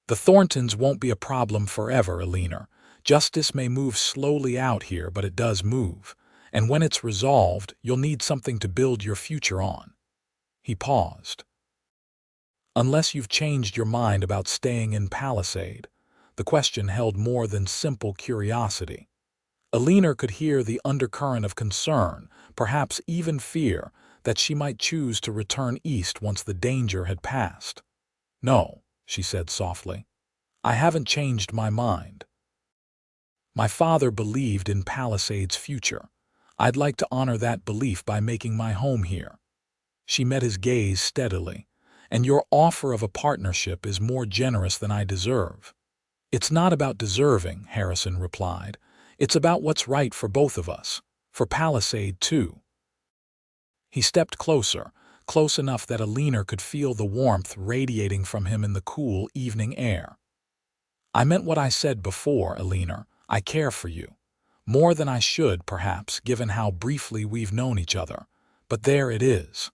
"The Thorntons won't be a problem forever, Eleanor. Justice may move slowly out here, but it does move. And when it's resolved, you'll need something to build your future on." He paused. "Unless you've changed your mind about staying in Palisade." The question held more than simple curiosity. Eleanor could hear the undercurrent of concern, perhaps even fear, that she might choose to return east once the danger had passed. "No," she said softly. "I haven't changed my mind. My father believed in Palisade's future. I'd like to honor that belief by making my home here." She met his gaze steadily. "And your offer of a partnership is more generous than I deserve." "It's not about deserving," Harrison replied. "It's about what's right for both of us, for Palisade too." He stepped closer, close enough that Eleanor could feel the warmth radiating from him in the cool evening air. "I meant what I said before, Eleanor. I care for you. More than I should, perhaps, given how briefly we've known each other. But there it is."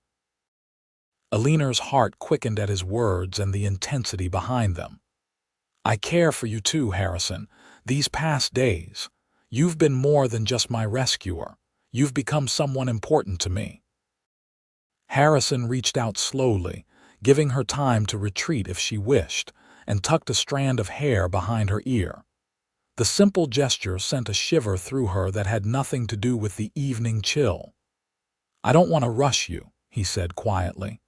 Eleanor's heart quickened at his words and the intensity behind them. "I care for you too, Harrison. These past days, you've been more than just my rescuer. You've become someone important to me." Harrison reached out slowly, giving her time to retreat if she wished, and tucked a strand of hair behind her ear. The simple gesture sent a shiver through her that had nothing to do with the evening chill. "I don't want to rush you," he said quietly.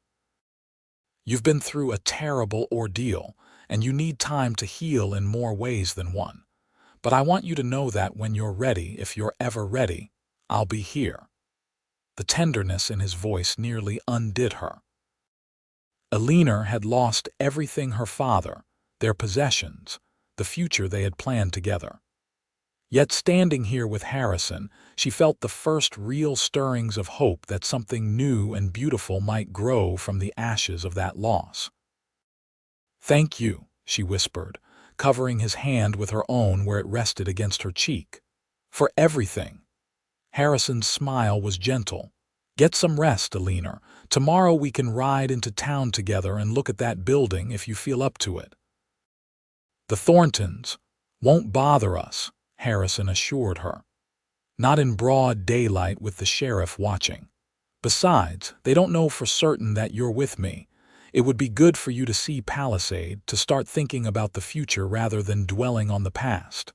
"You've been through a terrible ordeal, and you need time to heal in more ways than one. But I want you to know that when you're ready, if you're ever ready, I'll be here." The tenderness in his voice nearly undid her. Eleanor had lost everything: her father, their possessions, the future they had planned together. Yet standing here with Harrison, she felt the first real stirrings of hope that something new and beautiful might grow from the ashes of that loss. "Thank you," she whispered, covering his hand with her own where it rested against her cheek. "For everything." Harrison's smile was gentle. "Get some rest, Eleanor. Tomorrow we can ride into town together and look at that building if you feel up to it." "The Thorntons won't bother us," Harrison assured her. "Not in broad daylight with the sheriff watching. Besides, they don't know for certain that you're with me. It would be good for you to see Palisade, to start thinking about the future rather than dwelling on the past."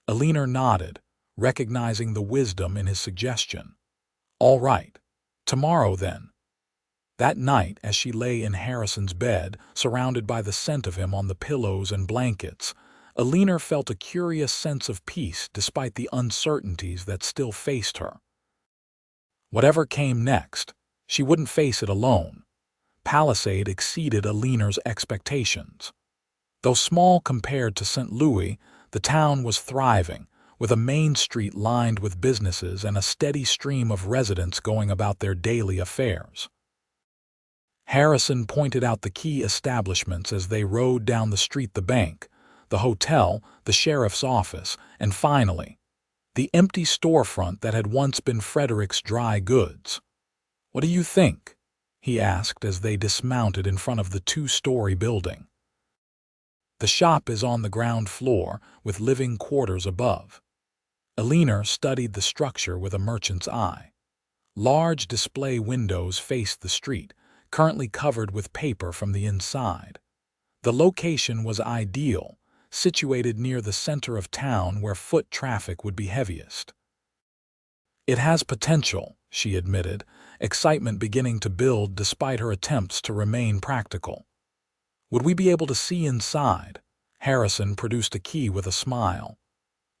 Eleanor nodded, recognizing the wisdom in his suggestion. "All right. Tomorrow, then." That night, as she lay in Harrison's bed, surrounded by the scent of him on the pillows and blankets, Eleanor felt a curious sense of peace despite the uncertainties that still faced her. Whatever came next, she wouldn't face it alone. Palisade exceeded Eleanor's expectations. Though small compared to St. Louis, the town was thriving, with a main street lined with businesses and a steady stream of residents going about their daily affairs. Harrison pointed out the key establishments as they rode down the street: the bank, the hotel, the sheriff's office, and finally, the empty storefront that had once been Frederick's Dry Goods. "What do you think?" he asked as they dismounted in front of the two-story building. "The shop is on the ground floor, with living quarters above." Eleanor studied the structure with a merchant's eye. Large display windows faced the street, currently covered with paper from the inside. The location was ideal, situated near the center of town where foot traffic would be heaviest. "It has potential," she admitted, excitement beginning to build despite her attempts to remain practical. "Would we be able to see inside?" Harrison produced a key with a smile.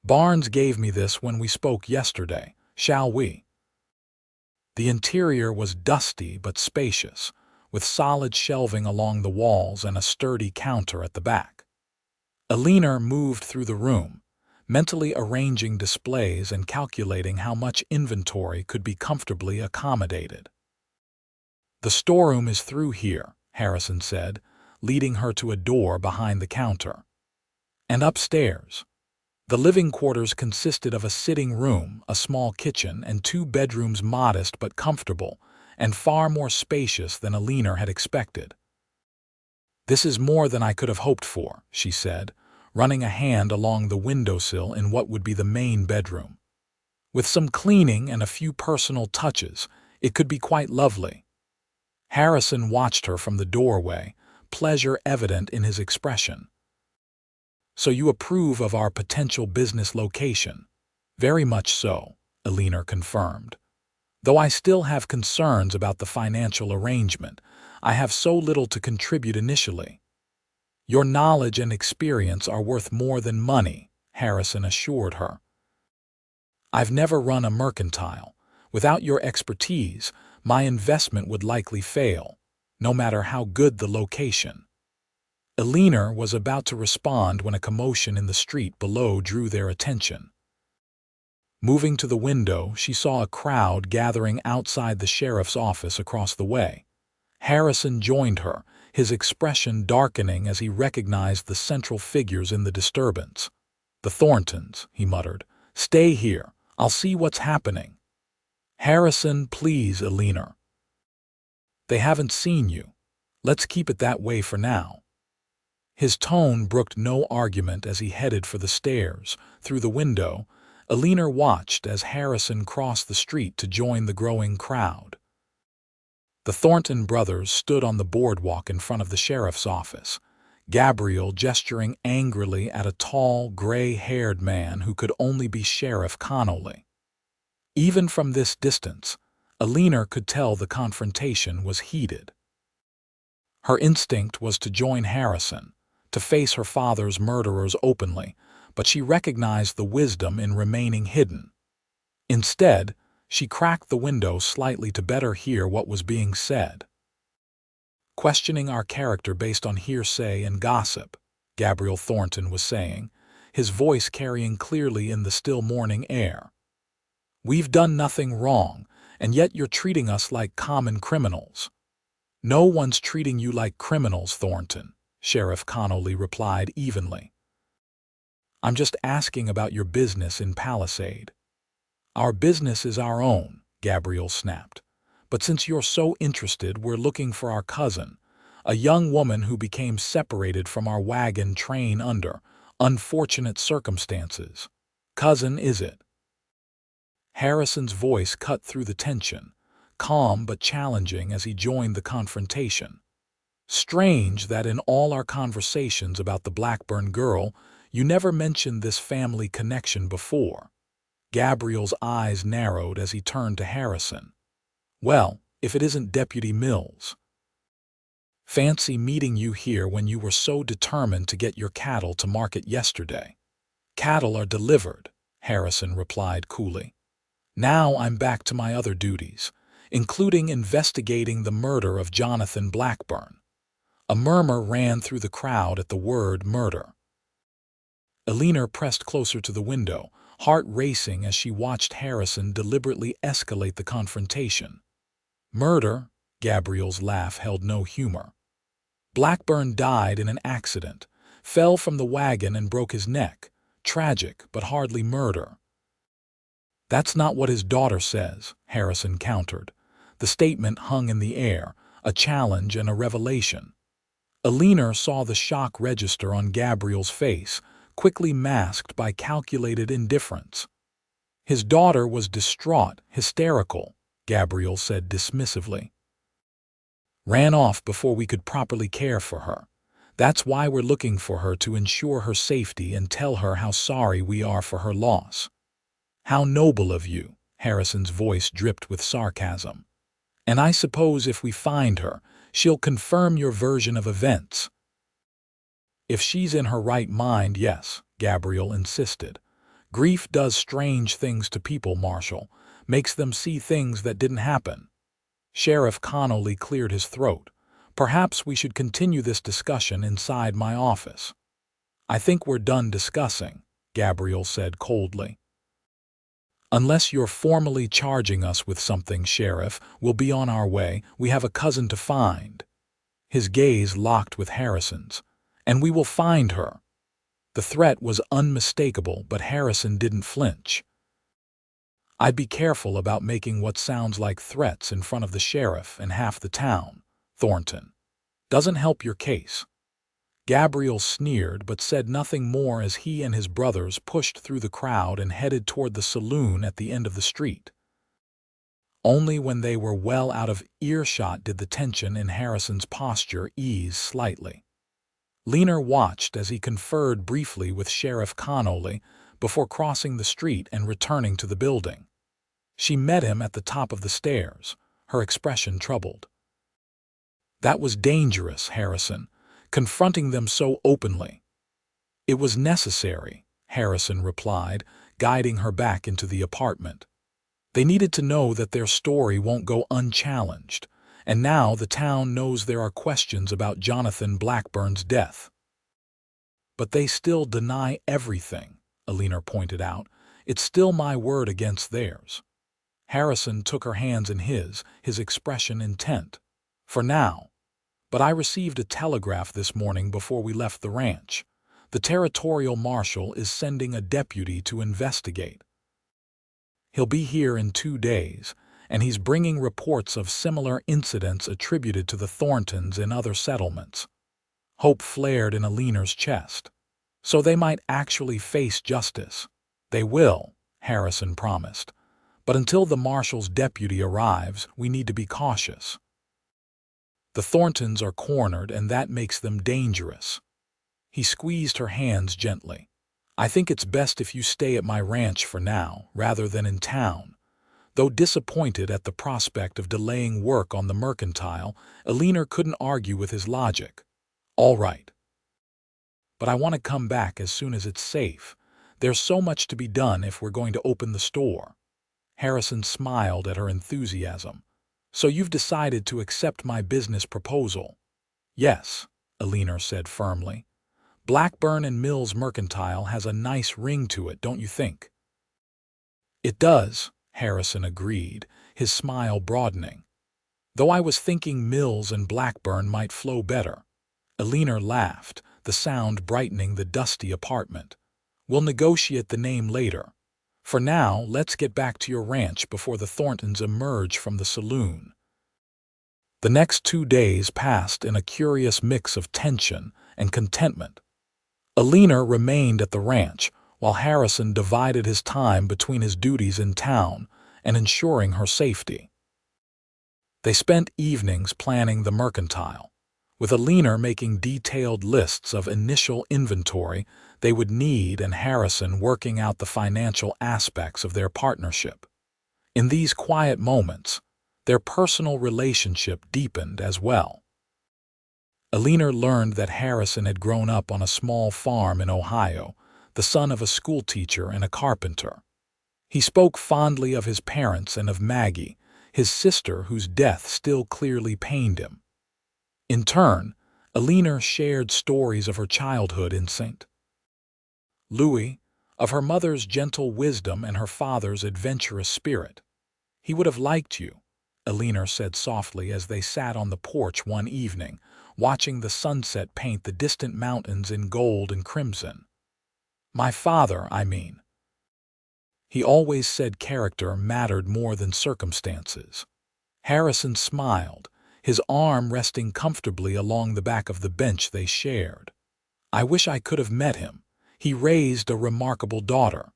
"Barnes gave me this when we spoke yesterday. Shall we?" The interior was dusty but spacious, with solid shelving along the walls and a sturdy counter at the back. Eleanor moved through the room, mentally arranging displays and calculating how much inventory could be comfortably accommodated. "The storeroom is through here," Harrison said, leading her to a door behind the counter. "And upstairs." The living quarters consisted of a sitting room, a small kitchen, and two bedrooms, modest but comfortable, and far more spacious than Eleanor had expected. "This is more than I could have hoped for," she said, running a hand along the windowsill in what would be the main bedroom. "With some cleaning and a few personal touches, it could be quite lovely." Harrison watched her from the doorway, pleasure evident in his expression. "So you approve of our potential business location?" "Very much so," Eleanor confirmed. "Though I still have concerns about the financial arrangement. I have so little to contribute initially." "Your knowledge and experience are worth more than money," Harrison assured her. "I've never run a mercantile. Without your expertise, my investment would likely fail, no matter how good the location." Eleanor was about to respond when a commotion in the street below drew their attention. Moving to the window, she saw a crowd gathering outside the sheriff's office across the way. Harrison joined her, his expression darkening as he recognized the central figures in the disturbance. "The Thorntons," he muttered. "Stay here. I'll see what's happening." "Harrison, please, Eleanor. They haven't seen you. Let's keep it that way for now." His tone brooked no argument as he headed for the stairs. Through the window, Eleanor watched as Harrison crossed the street to join the growing crowd. The Thornton brothers stood on the boardwalk in front of the sheriff's office, Gabriel gesturing angrily at a tall, gray-haired man who could only be Sheriff Connolly. Even from this distance, Eleanor could tell the confrontation was heated. Her instinct was to join Harrison, to face her father's murderers openly, but she recognized the wisdom in remaining hidden. Instead, She cracked the window slightly to better hear what was being said. "Questioning our character based on hearsay and gossip," Gabriel Thornton was saying, his voice carrying clearly in the still morning air. "We've done nothing wrong, and yet you're treating us like common criminals." "No one's treating you like criminals, Thornton," Sheriff Connolly replied evenly. "I'm just asking about your business in Palisade." "Our business is our own," Gabriel snapped. "But since you're so interested, we're looking for our cousin, a young woman who became separated from our wagon train under unfortunate circumstances. Cousin, is it?" Harrison's voice cut through the tension, calm but challenging as he joined the confrontation. "Strange that in all our conversations about the Blackburn girl, you never mentioned this family connection before." Gabriel's eyes narrowed as he turned to Harrison. "Well, if it isn't Deputy Mills." "Fancy meeting you here when you were so determined to get your cattle to market yesterday." "Cattle are delivered," Harrison replied coolly. "Now I'm back to my other duties, including investigating the murder of Jonathan Blackburn." A murmur ran through the crowd at the word murder. Eleanor pressed closer to the window, heart racing as she watched Harrison deliberately escalate the confrontation. "Murder?" Gabriel's laugh held no humor. "Blackburn died in an accident, fell from the wagon and broke his neck. Tragic, but hardly murder." "That's not what his daughter says," Harrison countered. The statement hung in the air, a challenge and a revelation. Eleanor saw the shock register on Gabriel's face, quickly masked by calculated indifference. "His daughter was distraught, hysterical," Gabriel said dismissively. "Ran off before we could properly care for her. That's why we're looking for her, to ensure her safety and tell her how sorry we are for her loss." "How noble of you," Harrison's voice dripped with sarcasm. "And I suppose if we find her, she'll confirm your version of events." "If she's in her right mind, yes," Gabriel insisted. "Grief does strange things to people, Marshal, makes them see things that didn't happen." Sheriff Connolly cleared his throat. "Perhaps we should continue this discussion inside my office." "I think we're done discussing," Gabriel said coldly. "Unless you're formally charging us with something, Sheriff, we'll be on our way. We have a cousin to find." His gaze locked with Harrison's. "And we will find her." The threat was unmistakable, but Harrison didn't flinch. "I'd be careful about making what sounds like threats in front of the sheriff and half the town, Thornton. Doesn't help your case." Gabriel sneered but said nothing more as he and his brothers pushed through the crowd and headed toward the saloon at the end of the street. Only when they were well out of earshot did the tension in Harrison's posture ease slightly. Eleanor watched as he conferred briefly with Sheriff Connolly before crossing the street and returning to the building. She met him at the top of the stairs, her expression troubled. "That was dangerous, Harrison, confronting them so openly." "It was necessary," Harrison replied, guiding her back into the apartment. "They needed to know that their story won't go unchallenged, and now the town knows there are questions about Jonathan Blackburn's death." "But they still deny everything," Eleanor pointed out. "It's still my word against theirs." Harrison took her hands in his expression intent. "For now. But I received a telegraph this morning before we left the ranch. The territorial marshal is sending a deputy to investigate. He'll be here in 2 days, and he's bringing reports of similar incidents attributed to the Thorntons in other settlements." Hope flared in Eleanor's chest. "So they might actually face justice." "They will," Harrison promised. "But until the marshal's deputy arrives, we need to be cautious. The Thorntons are cornered, and that makes them dangerous." He squeezed her hands gently. "I think it's best if you stay at my ranch for now, rather than in town." Though disappointed at the prospect of delaying work on the mercantile, Eleanor couldn't argue with his logic. "All right. But I want to come back as soon as it's safe. There's so much to be done if we're going to open the store." Harrison smiled at her enthusiasm. "So you've decided to accept my business proposal?" "Yes," Eleanor said firmly. "Blackburn and Mills Mercantile has a nice ring to it, don't you think?" "It does," Harrison agreed, his smile broadening. "Though I was thinking Mills and Blackburn might flow better." Eleanor laughed, the sound brightening the dusty apartment. "We'll negotiate the name later. For now, let's get back to your ranch before the Thorntons emerge from the saloon." The next 2 days passed in a curious mix of tension and contentment. Eleanor remained at the ranch, while Harrison divided his time between his duties in town and ensuring her safety. They spent evenings planning the mercantile, with Eleanor making detailed lists of initial inventory they would need and Harrison working out the financial aspects of their partnership. In these quiet moments, their personal relationship deepened as well. Eleanor learned that Harrison had grown up on a small farm in Ohio, the son of a schoolteacher and a carpenter. He spoke fondly of his parents and of Maggie, his sister whose death still clearly pained him. In turn, Eleanor shared stories of her childhood in St. Louis, of her mother's gentle wisdom and her father's adventurous spirit. "He would have liked you," Eleanor said softly as they sat on the porch one evening, watching the sunset paint the distant mountains in gold and crimson. "My father, I mean. He always said character mattered more than circumstances." Harrison smiled, his arm resting comfortably along the back of the bench they shared. "I wish I could have met him. He raised a remarkable daughter."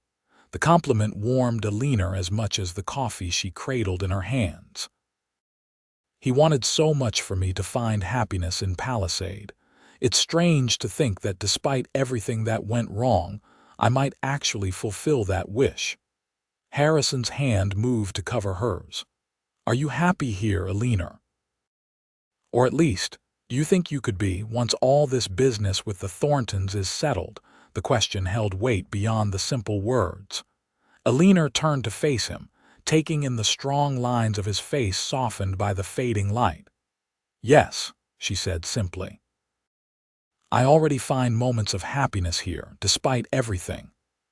The compliment warmed Eleanor as much as the coffee she cradled in her hands. "He wanted so much for me to find happiness in Palisade. It's strange to think that despite everything that went wrong, I might actually fulfill that wish." Harrison's hand moved to cover hers. "Are you happy here, Eleanor? Or at least, do you think you could be once all this business with the Thorntons is settled?" The question held weight beyond the simple words. Eleanor turned to face him, taking in the strong lines of his face softened by the fading light. "Yes," she said simply. "I already find moments of happiness here, despite everything.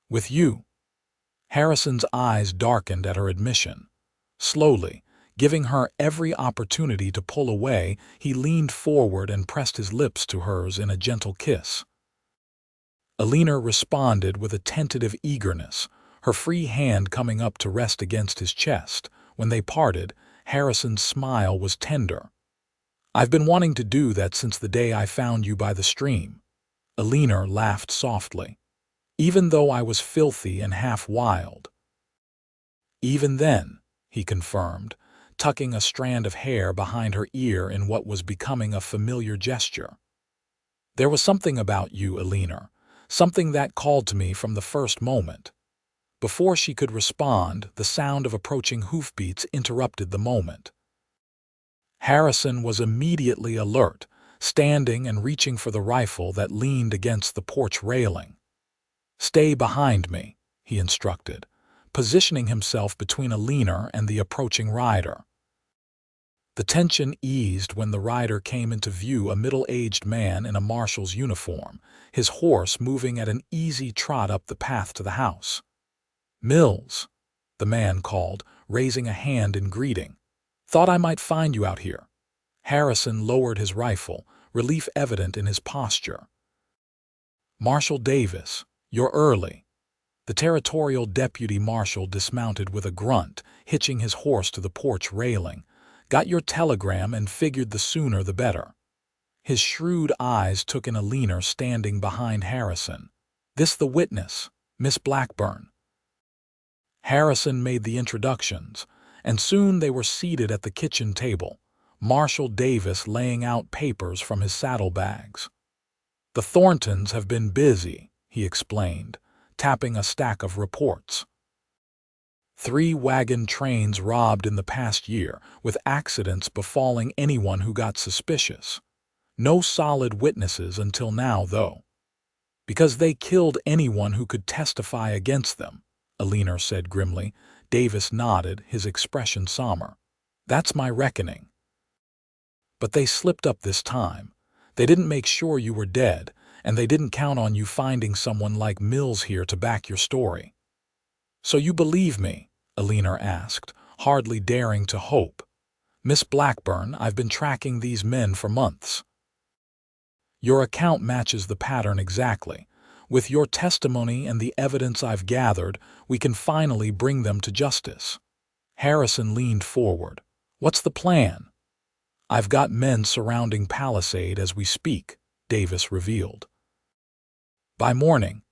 With you." Harrison's eyes darkened at her admission. Slowly, giving her every opportunity to pull away, he leaned forward and pressed his lips to hers in a gentle kiss. Eleanor responded with a tentative eagerness, her free hand coming up to rest against his chest. When they parted, Harrison's smile was tender. "I've been wanting to do that since the day I found you by the stream." Eleanor laughed softly. "Even though I was filthy and half wild." "Even then," he confirmed, tucking a strand of hair behind her ear in what was becoming a familiar gesture. "There was something about you, Eleanor, something that called to me from the first moment." Before she could respond, the sound of approaching hoofbeats interrupted the moment. Harrison was immediately alert, standing and reaching for the rifle that leaned against the porch railing. "Stay behind me," he instructed, positioning himself between Eleanor and the approaching rider. The tension eased when the rider came into view, a middle-aged man in a marshal's uniform, his horse moving at an easy trot up the path to the house. "Mills," the man called, raising a hand in greeting. "Thought I might find you out here." Harrison lowered his rifle, relief evident in his posture. "Marshal Davis, you're early." The territorial deputy marshal dismounted with a grunt, hitching his horse to the porch railing. "Got your telegram and figured the sooner the better." His shrewd eyes took in Eleanor standing behind Harrison. "This the witness, Miss Blackburn." Harrison made the introductions, and soon they were seated at the kitchen table, Marshal Davis laying out papers from his saddlebags. "The Thorntons have been busy," he explained, tapping a stack of reports. 3 wagon trains robbed in the past year, with accidents befalling anyone who got suspicious. No solid witnesses until now, though. "Because they killed anyone who could testify against them," Eleanor said grimly, Davis nodded, his expression somber. That's my reckoning. But they slipped up this time. They didn't make sure you were dead, and they didn't count on you finding someone like Mills here to back your story. So you believe me? Eleanor asked, hardly daring to hope. Miss Blackburn, I've been tracking these men for months. Your account matches the pattern exactly. With your testimony and the evidence I've gathered, we can finally bring them to justice. Harrison leaned forward. What's the plan? I've got men surrounding Palisade as we speak, Davis revealed. By morning,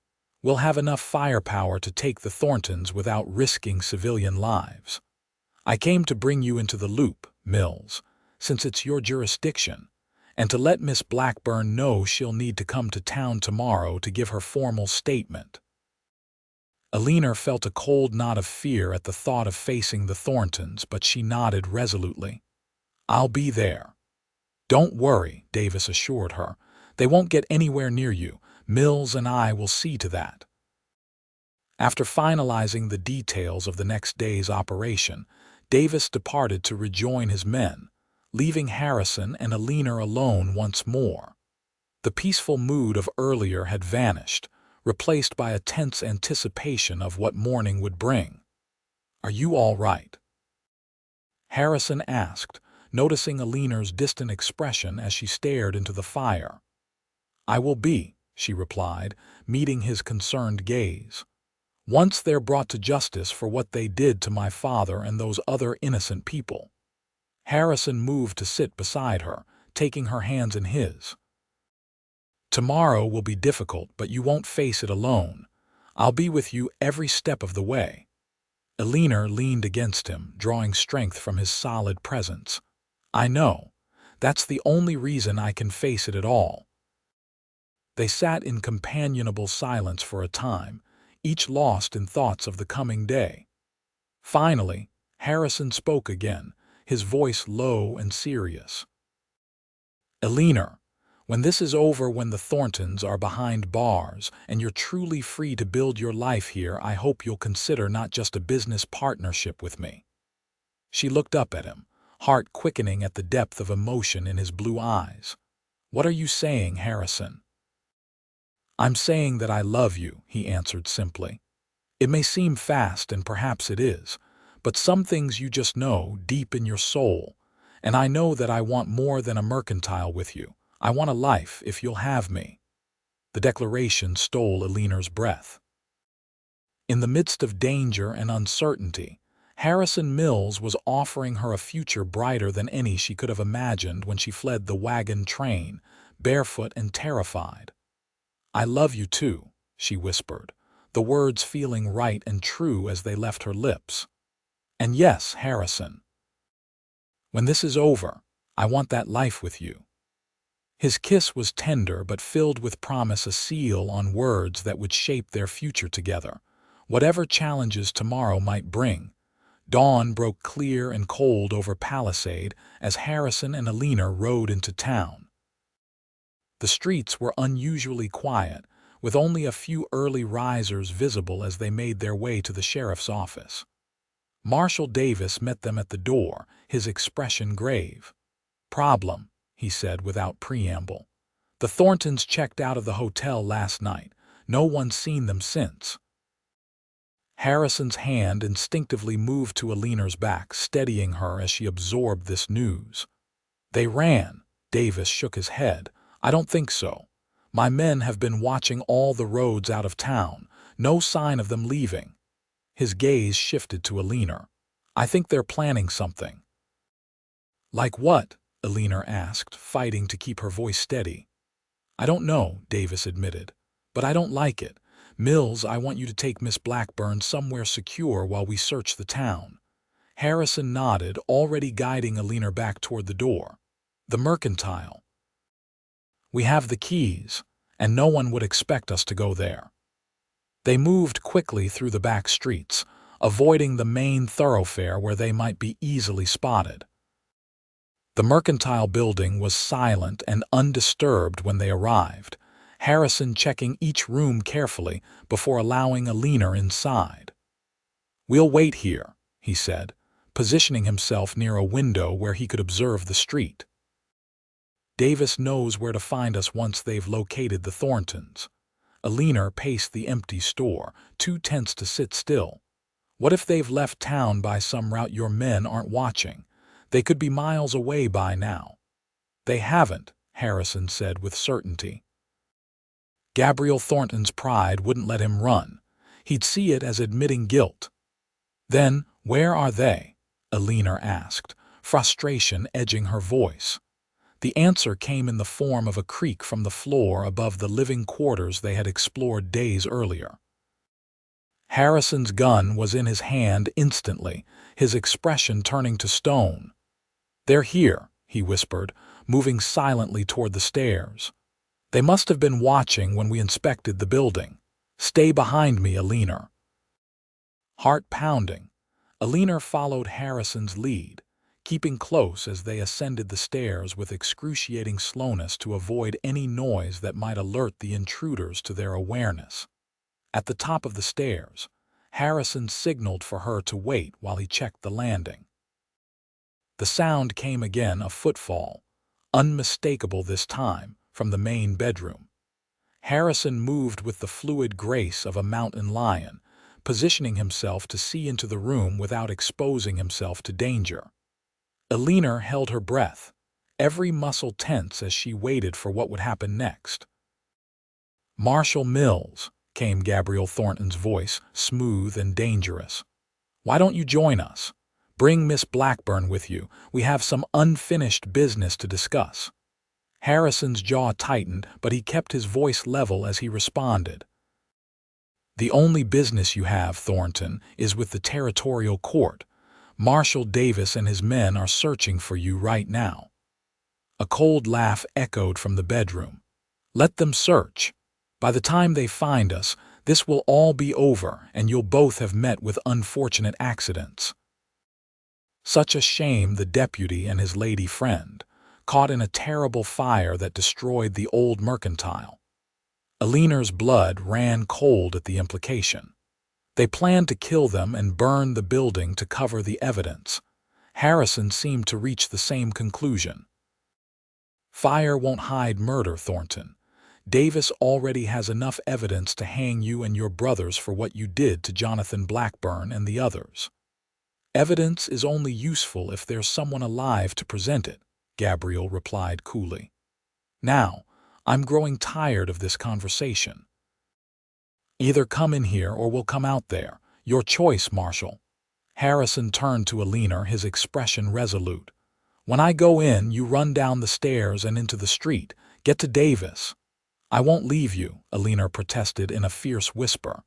we'll have enough firepower to take the Thorntons without risking civilian lives. I came to bring you into the loop, Mills, since it's your jurisdiction, and to let Miss Blackburn know she'll need to come to town tomorrow to give her formal statement. Eleanor felt a cold knot of fear at the thought of facing the Thorntons, but she nodded resolutely. I'll be there. Don't worry, Davis assured her. They won't get anywhere near you. Mills and I will see to that. After finalizing the details of the next day's operation, Davis departed to rejoin his men, leaving Harrison and Eleanor alone once more. The peaceful mood of earlier had vanished, replaced by a tense anticipation of what morning would bring. Are you all right? Harrison asked, noticing Eleanor's distant expression as she stared into the fire. I will be, she replied, meeting his concerned gaze. Once they're brought to justice for what they did to my father and those other innocent people. Harrison moved to sit beside her, taking her hands in his. Tomorrow will be difficult, but you won't face it alone. I'll be with you every step of the way. Eleanor leaned against him, drawing strength from his solid presence. I know. That's the only reason I can face it at all. They sat in companionable silence for a time, each lost in thoughts of the coming day. Finally, Harrison spoke again, his voice low and serious. Eleanor, when this is over, when the Thorntons are behind bars and you're truly free to build your life here, I hope you'll consider not just a business partnership with me. She looked up at him, heart quickening at the depth of emotion in his blue eyes. What are you saying, Harrison? I'm saying that I love you, he answered simply. It may seem fast, and perhaps it is, but some things you just know deep in your soul, and I know that I want more than a mercantile with you. I want a life if you'll have me. The declaration stole Eleanor's breath. In the midst of danger and uncertainty, Harrison Mills was offering her a future brighter than any she could have imagined when she fled the wagon train, barefoot and terrified. I love you too, she whispered, the words feeling right and true as they left her lips. And yes, Harrison, when this is over, I want that life with you. His kiss was tender but filled with promise, a seal on words that would shape their future together, whatever challenges tomorrow might bring. Dawn broke clear and cold over Palisade as Harrison and Eleanor rode into town. The streets were unusually quiet, with only a few early risers visible as they made their way to the sheriff's office. Marshal Davis met them at the door, his expression grave. Problem, he said without preamble. The Thorntons checked out of the hotel last night. No one's seen them since. Harrison's hand instinctively moved to Eleanor's back, steadying her as she absorbed this news. They ran. Davis shook his head. I don't think so. My men have been watching all the roads out of town. No sign of them leaving. His gaze shifted to Eleanor. I think they're planning something. Like what? Eleanor asked, fighting to keep her voice steady. I don't know, Davis admitted, but I don't like it. Mills, I want you to take Miss Blackburn somewhere secure while we search the town. Harrison nodded, already guiding Eleanor back toward the door. The mercantile. We have the keys, and no one would expect us to go there. They moved quickly through the back streets, avoiding the main thoroughfare where they might be easily spotted. The mercantile building was silent and undisturbed when they arrived, Harrison checking each room carefully before allowing Eleanor inside. "We'll wait here," he said, positioning himself near a window where he could observe the street. "Davis knows where to find us once they've located the Thorntons." Eleanor paced the empty store, too tense to sit still. "What if they've left town by some route your men aren't watching? They could be miles away by now." "They haven't," Harrison said with certainty. Gabriel Thornton's pride wouldn't let him run. He'd see it as admitting guilt. "Then, where are they?" Eleanor asked, frustration edging her voice. The answer came in the form of a creak from the floor above the living quarters they had explored days earlier. Harrison's gun was in his hand instantly, his expression turning to stone. "They're here," he whispered, moving silently toward the stairs. "They must have been watching when we inspected the building. Stay behind me, Eleanor." Heart pounding, Eleanor followed Harrison's lead, keeping close as they ascended the stairs with excruciating slowness to avoid any noise that might alert the intruders to their awareness. At the top of the stairs, Harrison signaled for her to wait while he checked the landing. The sound came again, a footfall, unmistakable this time, from the main bedroom. Harrison moved with the fluid grace of a mountain lion, positioning himself to see into the room without exposing himself to danger. Eleanor held her breath, every muscle tense as she waited for what would happen next. "Marshal Mills," came Gabriel Thornton's voice, smooth and dangerous. "Why don't you join us? Bring Miss Blackburn with you. We have some unfinished business to discuss." Harrison's jaw tightened, but he kept his voice level as he responded. "The only business you have, Thornton, is with the territorial court. Marshal Davis and his men are searching for you right now." A cold laugh echoed from the bedroom. "Let them search. By the time they find us, this will all be over and you'll both have met with unfortunate accidents." Such a shame the deputy and his lady friend, caught in a terrible fire that destroyed the old mercantile. Eleanor's blood ran cold at the implication. They planned to kill them and burn the building to cover the evidence. Harrison seemed to reach the same conclusion. "Fire won't hide murder, Thornton. Davis already has enough evidence to hang you and your brothers for what you did to Jonathan Blackburn and the others. Evidence is only useful if there's someone alive to present it," Gabriel replied coolly. "Now, I'm growing tired of this conversation. Either come in here or we'll come out there. Your choice, Marshal." Harrison turned to Eleanor, his expression resolute. "When I go in, you run down the stairs and into the street. Get to Davis." "I won't leave you," Eleanor protested in a fierce whisper.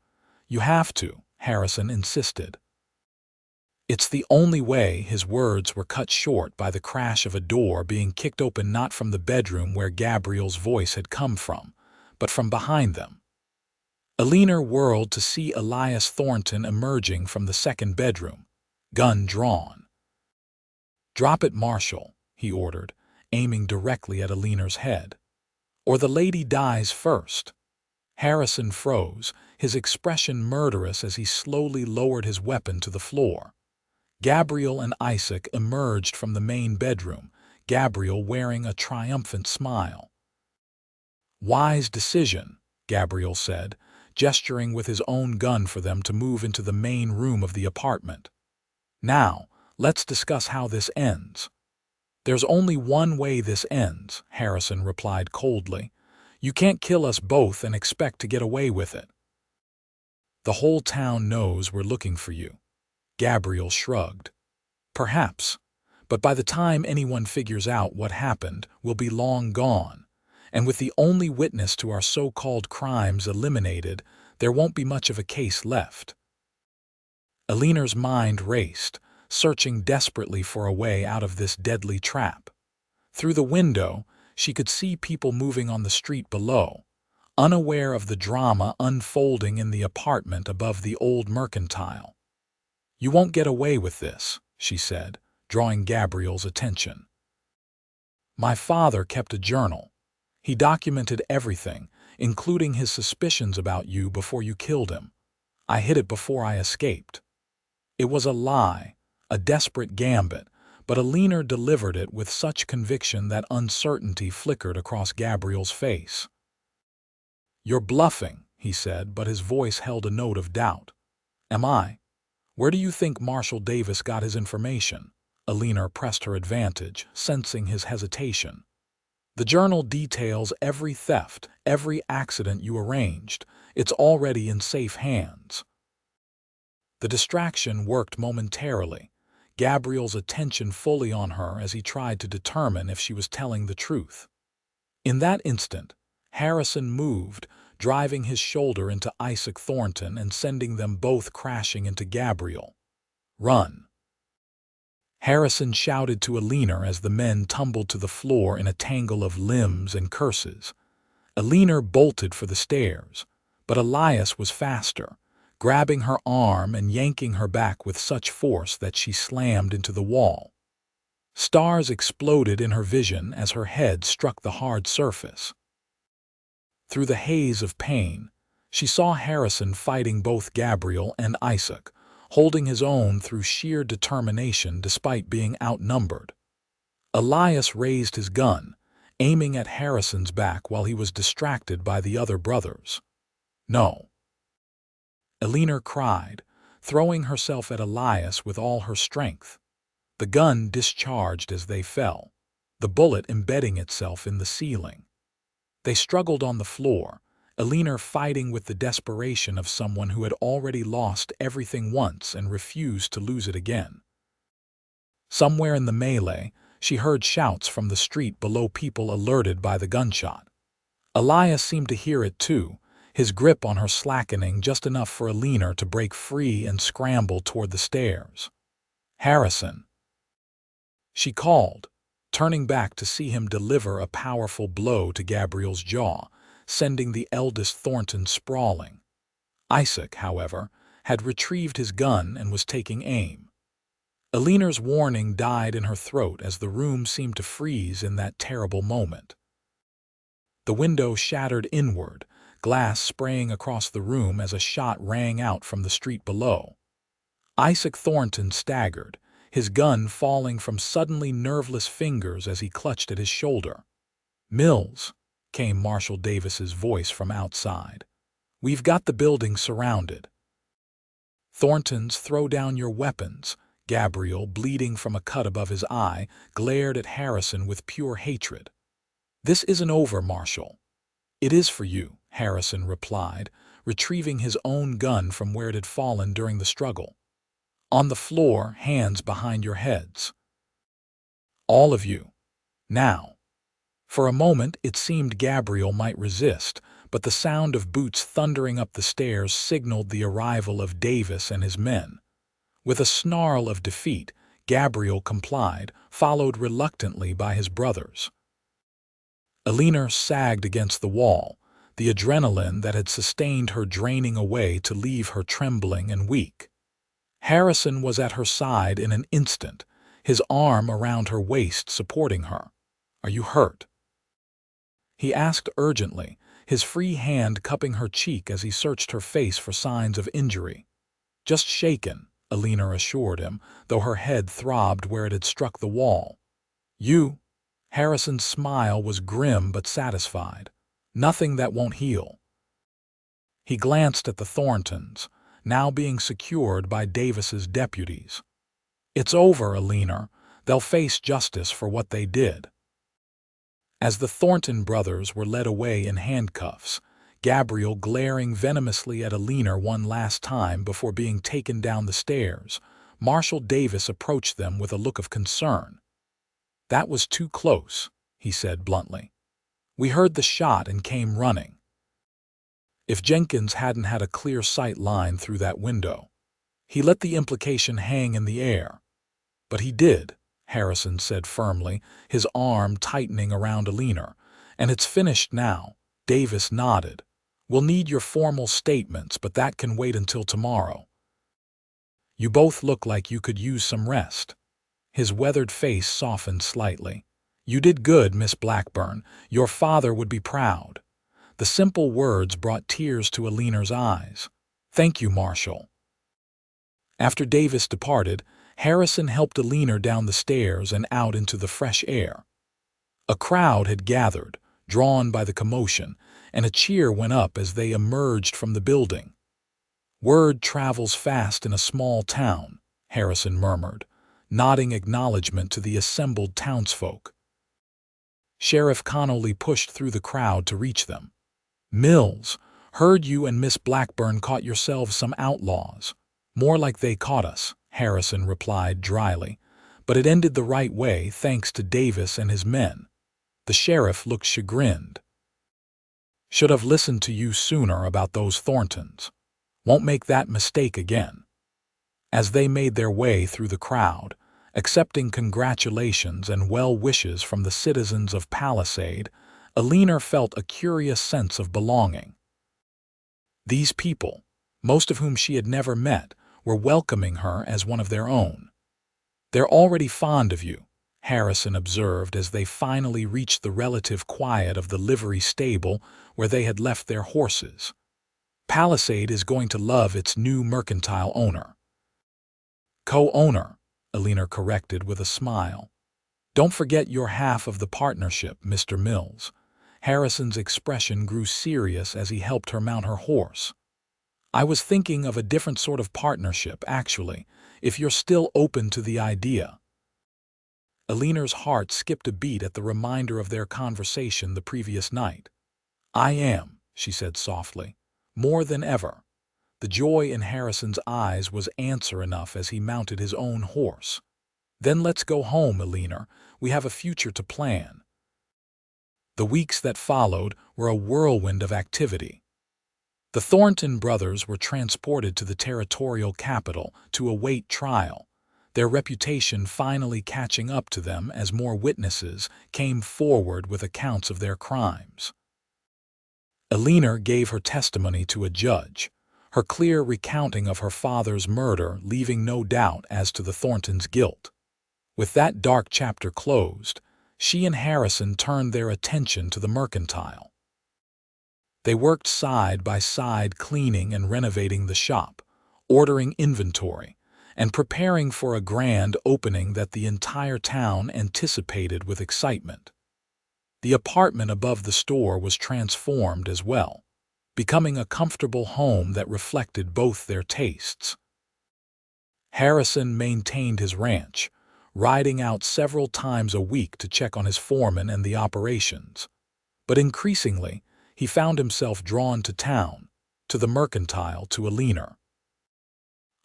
"You have to," Harrison insisted. "It's the only way." His words were cut short by the crash of a door being kicked open, not from the bedroom where Gabriel's voice had come from, but from behind them. Eleanor whirled to see Elias Thornton emerging from the second bedroom, gun drawn. "Drop it, Marshal," he ordered, aiming directly at Eleanor's head. "Or the lady dies first." Harrison froze, his expression murderous as he slowly lowered his weapon to the floor. Gabriel and Isaac emerged from the main bedroom, Gabriel wearing a triumphant smile. "Wise decision," Gabriel said, gesturing with his own gun for them to move into the main room of the apartment. "Now, let's discuss how this ends." "There's only one way this ends," Harrison replied coldly. "You can't kill us both and expect to get away with it." "The whole town knows we're looking for you." Gabriel shrugged. "Perhaps, but by the time anyone figures out what happened, we'll be long gone. And with the only witness to our so-called crimes eliminated, there won't be much of a case left." Eleanor's mind raced, searching desperately for a way out of this deadly trap. Through the window, she could see people moving on the street below, unaware of the drama unfolding in the apartment above the old mercantile. "You won't get away with this," she said, drawing Gabriel's attention. "My father kept a journal. He documented everything, including his suspicions about you before you killed him. I hid it before I escaped." It was a lie, a desperate gambit, but Eleanor delivered it with such conviction that uncertainty flickered across Gabriel's face. "You're bluffing," he said, but his voice held a note of doubt. "Am I? Where do you think Marshal Davis got his information?" Eleanor pressed her advantage, sensing his hesitation. "The journal details every theft, every accident you arranged. It's already in safe hands." The distraction worked momentarily, Gabriel's attention fully on her as he tried to determine if she was telling the truth. In that instant, Harrison moved, driving his shoulder into Isaac Thornton and sending them both crashing into Gabriel. "Run!" Harrison shouted to Eleanor as the men tumbled to the floor in a tangle of limbs and curses. Eleanor bolted for the stairs, but Elias was faster, grabbing her arm and yanking her back with such force that she slammed into the wall. Stars exploded in her vision as her head struck the hard surface. Through the haze of pain, she saw Harrison fighting both Gabriel and Isaac, holding his own through sheer determination despite being outnumbered. Elias raised his gun, aiming at Harrison's back while he was distracted by the other brothers. "No!" Eleanor cried, throwing herself at Elias with all her strength. The gun discharged as they fell, the bullet embedding itself in the ceiling. They struggled on the floor, Eleanor fighting with the desperation of someone who had already lost everything once and refused to lose it again. Somewhere in the melee, she heard shouts from the street below, people alerted by the gunshot. Elias seemed to hear it too, his grip on her slackening just enough for Eleanor to break free and scramble toward the stairs. "Harrison!" she called, turning back to see him deliver a powerful blow to Gabriel's jaw, sending the eldest Thornton sprawling. Isaac, however, had retrieved his gun and was taking aim. Eleanor's warning died in her throat as the room seemed to freeze in that terrible moment. The window shattered inward, glass spraying across the room as a shot rang out from the street below. Isaac Thornton staggered, his gun falling from suddenly nerveless fingers as he clutched at his shoulder. "Mills," came Marshal Davis's voice from outside. "We've got the building surrounded." "Thorntons, throw down your weapons." Gabriel, bleeding from a cut above his eye, glared at Harrison with pure hatred. "This isn't over, Marshal." "It is for you," Harrison replied, retrieving his own gun from where it had fallen during the struggle. "On the floor, hands behind your heads. All of you. Now." For a moment it seemed Gabriel might resist, but the sound of boots thundering up the stairs signaled the arrival of Davis and his men. With a snarl of defeat, Gabriel complied, followed reluctantly by his brothers. Eleanor sagged against the wall, the adrenaline that had sustained her draining away to leave her trembling and weak. Harrison was at her side in an instant, his arm around her waist supporting her. "Are you hurt?" he asked urgently, his free hand cupping her cheek as he searched her face for signs of injury. "Just shaken," Eleanor assured him, though her head throbbed where it had struck the wall. "You?" Harrison's smile was grim but satisfied. "Nothing that won't heal." He glanced at the Thorntons, now being secured by Davis's deputies. "It's over, Eleanor. They'll face justice for what they did." As the Thornton brothers were led away in handcuffs, Gabriel glaring venomously at Eleanor one last time before being taken down the stairs, Marshal Davis approached them with a look of concern. "That was too close," he said bluntly. "We heard the shot and came running. If Jenkins hadn't had a clear sight line through that window." He let the implication hang in the air. "But he did," Harrison said firmly, his arm tightening around Eleanor. "And it's finished now." Davis nodded. "We'll need your formal statements, but that can wait until tomorrow. You both look like you could use some rest." His weathered face softened slightly. "You did good, Miss Blackburn. Your father would be proud." The simple words brought tears to Eleanor's eyes. "Thank you, Marshal." After Davis departed, Harrison helped Eleanor down the stairs and out into the fresh air. A crowd had gathered, drawn by the commotion, and a cheer went up as they emerged from the building. "Word travels fast in a small town," Harrison murmured, nodding acknowledgment to the assembled townsfolk. Sheriff Connolly pushed through the crowd to reach them. "Mills, heard you and Miss Blackburn caught yourselves some outlaws." "More like they caught us," Harrison replied dryly, "but it ended the right way thanks to Davis and his men." The sheriff looked chagrined. "Should have listened to you sooner about those Thorntons. Won't make that mistake again." As they made their way through the crowd, accepting congratulations and well wishes from the citizens of Palisade, Eleanor felt a curious sense of belonging. These people, most of whom she had never met, were welcoming her as one of their own. "They're already fond of you," Harrison observed as they finally reached the relative quiet of the livery stable where they had left their horses. "Palisade is going to love its new mercantile owner." "Co-owner," Eleanor corrected with a smile. "Don't forget you're half of the partnership, Mr. Mills." Harrison's expression grew serious as he helped her mount her horse. "I was thinking of a different sort of partnership, actually, if you're still open to the idea." Eleanor's heart skipped a beat at the reminder of their conversation the previous night. "I am," she said softly, "more than ever." The joy in Harrison's eyes was answer enough as he mounted his own horse. "Then let's go home, Eleanor. We have a future to plan." The weeks that followed were a whirlwind of activity. The Thornton brothers were transported to the territorial capital to await trial, their reputation finally catching up to them as more witnesses came forward with accounts of their crimes. Eleanor gave her testimony to a judge, her clear recounting of her father's murder leaving no doubt as to the Thorntons' guilt. With that dark chapter closed, she and Harrison turned their attention to the mercantile. They worked side by side cleaning and renovating the shop, ordering inventory, and preparing for a grand opening that the entire town anticipated with excitement. The apartment above the store was transformed as well, becoming a comfortable home that reflected both their tastes. Harrison maintained his ranch, riding out several times a week to check on his foreman and the operations. But increasingly, he found himself drawn to town, to the mercantile, to Eleanor.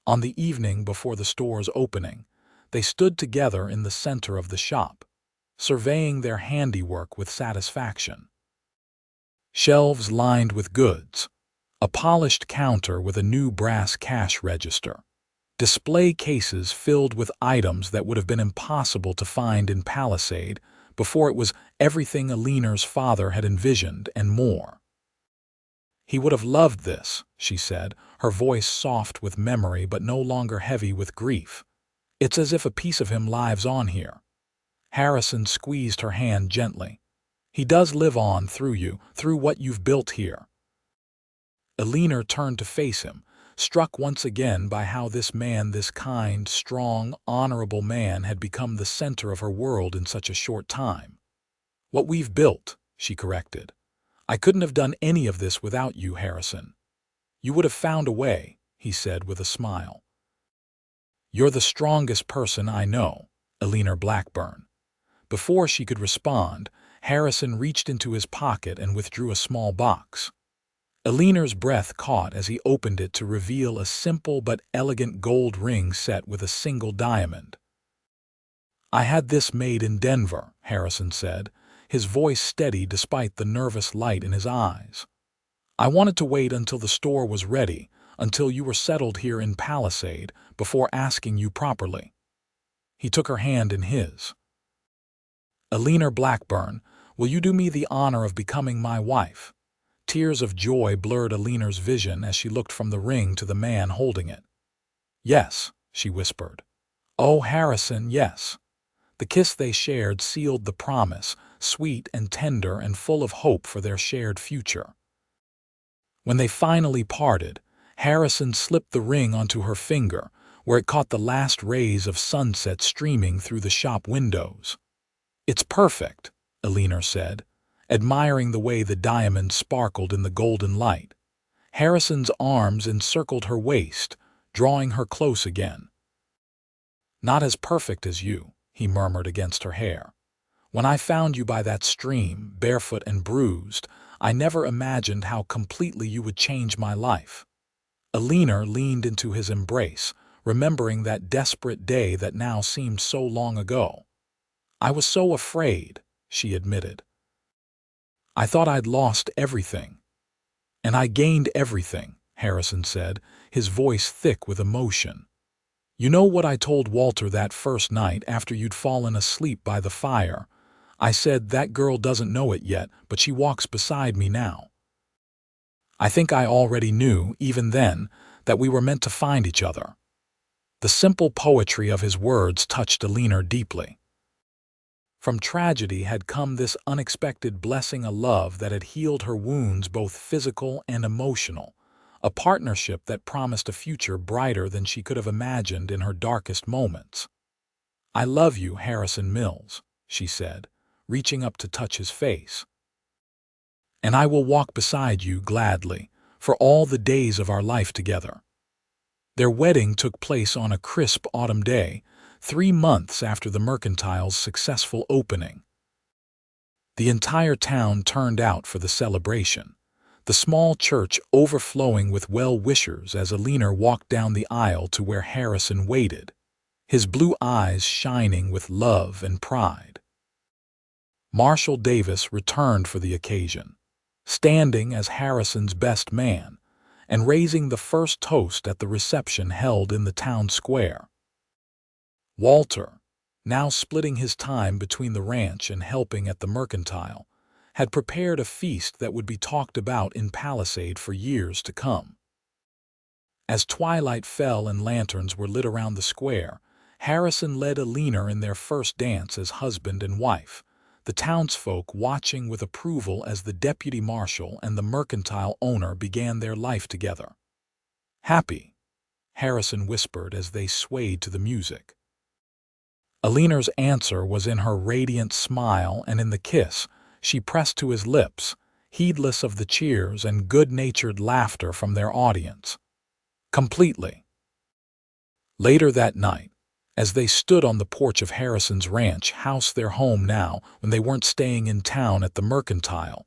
On the evening before the store's opening, they stood together in the center of the shop, surveying their handiwork with satisfaction. Shelves lined with goods, a polished counter with a new brass cash register, display cases filled with items that would have been impossible to find in Palisade before it was everything Eleanor's father had envisioned and more. "He would have loved this," she said, her voice soft with memory but no longer heavy with grief. "It's as if a piece of him lives on here." Harrison squeezed her hand gently. "He does live on through you, through what you've built here." Eleanor turned to face him, struck once again by how this man, this kind, strong, honorable man, had become the center of her world in such a short time. "What we've built," she corrected. "I couldn't have done any of this without you, Harrison." "You would have found a way," he said with a smile. "You're the strongest person I know, Eleanor Blackburn." Before she could respond, Harrison reached into his pocket and withdrew a small box. Eleanor's breath caught as he opened it to reveal a simple but elegant gold ring set with a single diamond. "I had this made in Denver," Harrison said, his voice steady despite the nervous light in his eyes. "I wanted to wait until the store was ready, until you were settled here in Palisade, before asking you properly." He took her hand in his. "Eleanor Blackburn, will you do me the honor of becoming my wife?" Tears of joy blurred Eleanor's vision as she looked from the ring to the man holding it. "Yes," she whispered. "Oh, Harrison, yes." The kiss they shared sealed the promise, sweet and tender and full of hope for their shared future. When they finally parted, Harrison slipped the ring onto her finger, where it caught the last rays of sunset streaming through the shop windows. "It's perfect," Eleanor said, admiring the way the diamonds sparkled in the golden light. Harrison's arms encircled her waist, drawing her close again. "Not as perfect as you," he murmured against her hair. "When I found you by that stream, barefoot and bruised, I never imagined how completely you would change my life." Eleanor leaned into his embrace, remembering that desperate day that now seemed so long ago. "I was so afraid," she admitted. "I thought I'd lost everything." "And I gained everything," Harrison said, his voice thick with emotion. "You know what I told Walter that first night after you'd fallen asleep by the fire? I said, that girl doesn't know it yet, but she walks beside me now. I think I already knew, even then, that we were meant to find each other." The simple poetry of his words touched Eleanor deeply. From tragedy had come this unexpected blessing, a love that had healed her wounds, both physical and emotional, a partnership that promised a future brighter than she could have imagined in her darkest moments. "I love you, Harrison Mills," she said, reaching up to touch his face. "And I will walk beside you gladly, for all the days of our life together." Their wedding took place on a crisp autumn day, 3 months after the mercantile's successful opening. The entire town turned out for the celebration, the small church overflowing with well-wishers as Eleanor walked down the aisle to where Harrison waited, his blue eyes shining with love and pride. Marshal Davis returned for the occasion, standing as Harrison's best man, and raising the first toast at the reception held in the town square. Walter, now splitting his time between the ranch and helping at the mercantile, had prepared a feast that would be talked about in Palisade for years to come. As twilight fell and lanterns were lit around the square, Harrison led Eleanor in their first dance as husband and wife, the townsfolk watching with approval as the deputy marshal and the mercantile owner began their life together. "Happy," Harrison whispered as they swayed to the music. Eleanor's answer was in her radiant smile and in the kiss she pressed to his lips, heedless of the cheers and good-natured laughter from their audience. "Completely." Later that night, as they stood on the porch of Harrison's ranch house, their home now when they weren't staying in town at the mercantile,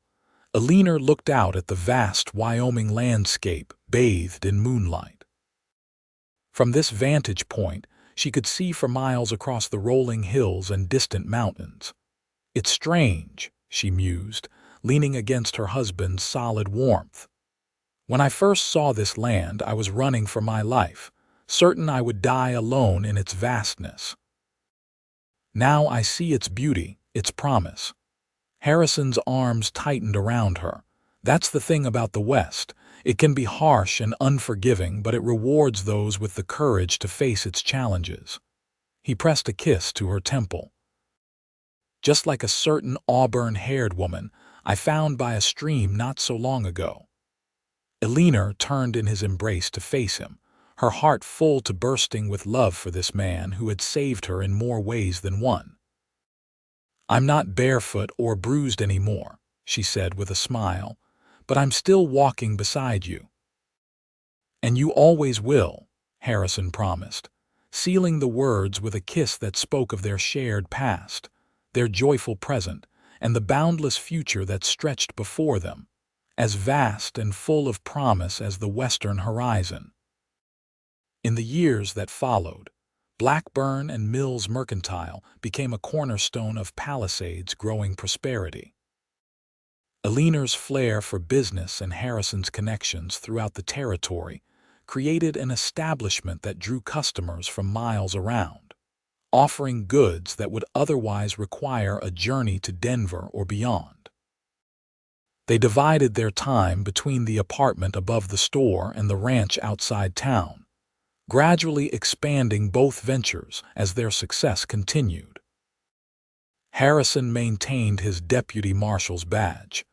Eleanor looked out at the vast Wyoming landscape bathed in moonlight. From this vantage point, she could see for miles across the rolling hills and distant mountains. "It's strange," she mused, leaning against her husband's solid warmth. "When I first saw this land, I was running for my life, certain I would die alone in its vastness. Now I see its beauty, its promise." Harrison's arms tightened around her. "That's the thing about the West. It can be harsh and unforgiving, but it rewards those with the courage to face its challenges." He pressed a kiss to her temple. "Just like a certain auburn-haired woman I found by a stream not so long ago." Eleanor turned in his embrace to face him, her heart full to bursting with love for this man who had saved her in more ways than one. "I'm not barefoot or bruised anymore," she said with a smile, "but I'm still walking beside you." "And you always will," Harrison promised, sealing the words with a kiss that spoke of their shared past, their joyful present, and the boundless future that stretched before them, as vast and full of promise as the western horizon. In the years that followed, Blackburn and Mills Mercantile became a cornerstone of Palisade's growing prosperity. Eleanor's flair for business and Harrison's connections throughout the territory created an establishment that drew customers from miles around, offering goods that would otherwise require a journey to Denver or beyond. They divided their time between the apartment above the store and the ranch outside town, gradually expanding both ventures as their success continued. Harrison maintained his deputy marshal's badge,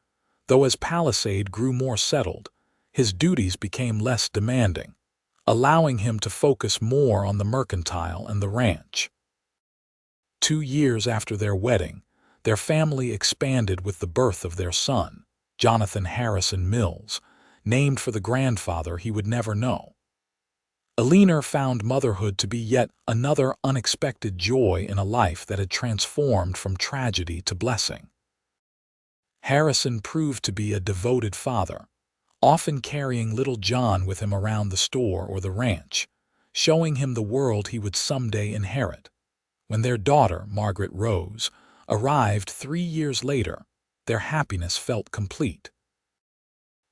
though as Palisade grew more settled, his duties became less demanding, allowing him to focus more on the mercantile and the ranch. 2 years after their wedding, their family expanded with the birth of their son, Jonathan Harrison Mills, named for the grandfather he would never know. Eleanor found motherhood to be yet another unexpected joy in a life that had transformed from tragedy to blessing. Harrison proved to be a devoted father, often carrying little John with him around the store or the ranch, showing him the world he would someday inherit. When their daughter, Margaret Rose, arrived 3 years later, their happiness felt complete.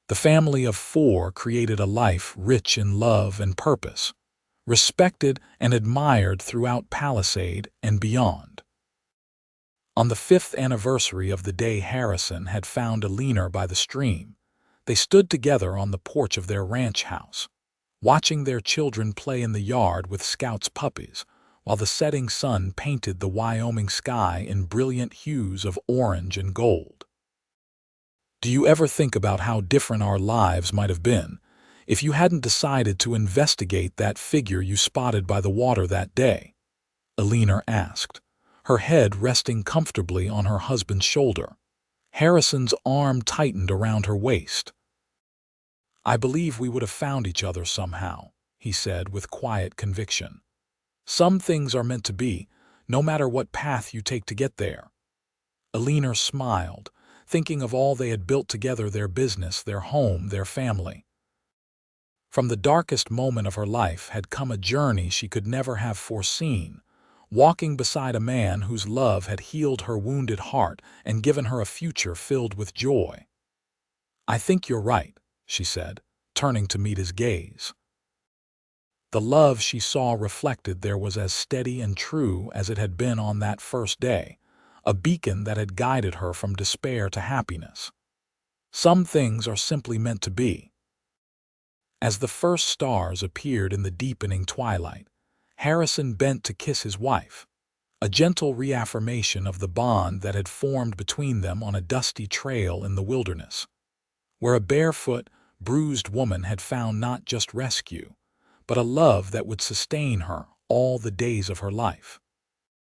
The family of 4 created a life rich in love and purpose, respected and admired throughout Palisade and beyond. On the 5th anniversary of the day Harrison had found Eleanor by the stream, they stood together on the porch of their ranch house, watching their children play in the yard with Scout's puppies, while the setting sun painted the Wyoming sky in brilliant hues of orange and gold. Do you ever think about how different our lives might have been if you hadn't decided to investigate that figure you spotted by the water that day? Eleanor asked, her head resting comfortably on her husband's shoulder. Harrison's arm tightened around her waist. I believe we would have found each other somehow, he said with quiet conviction. Some things are meant to be, no matter what path you take to get there. Eleanor smiled, thinking of all they had built together, their business, their home, their family. From the darkest moment of her life had come a journey she could never have foreseen, walking beside a man whose love had healed her wounded heart and given her a future filled with joy. I think you're right, she said, turning to meet his gaze. The love she saw reflected there was as steady and true as it had been on that first day, a beacon that had guided her from despair to happiness. Some things are simply meant to be. As the first stars appeared in the deepening twilight, Harrison bent to kiss his wife, a gentle reaffirmation of the bond that had formed between them on a dusty trail in the wilderness, where a barefoot, bruised woman had found not just rescue, but a love that would sustain her all the days of her life.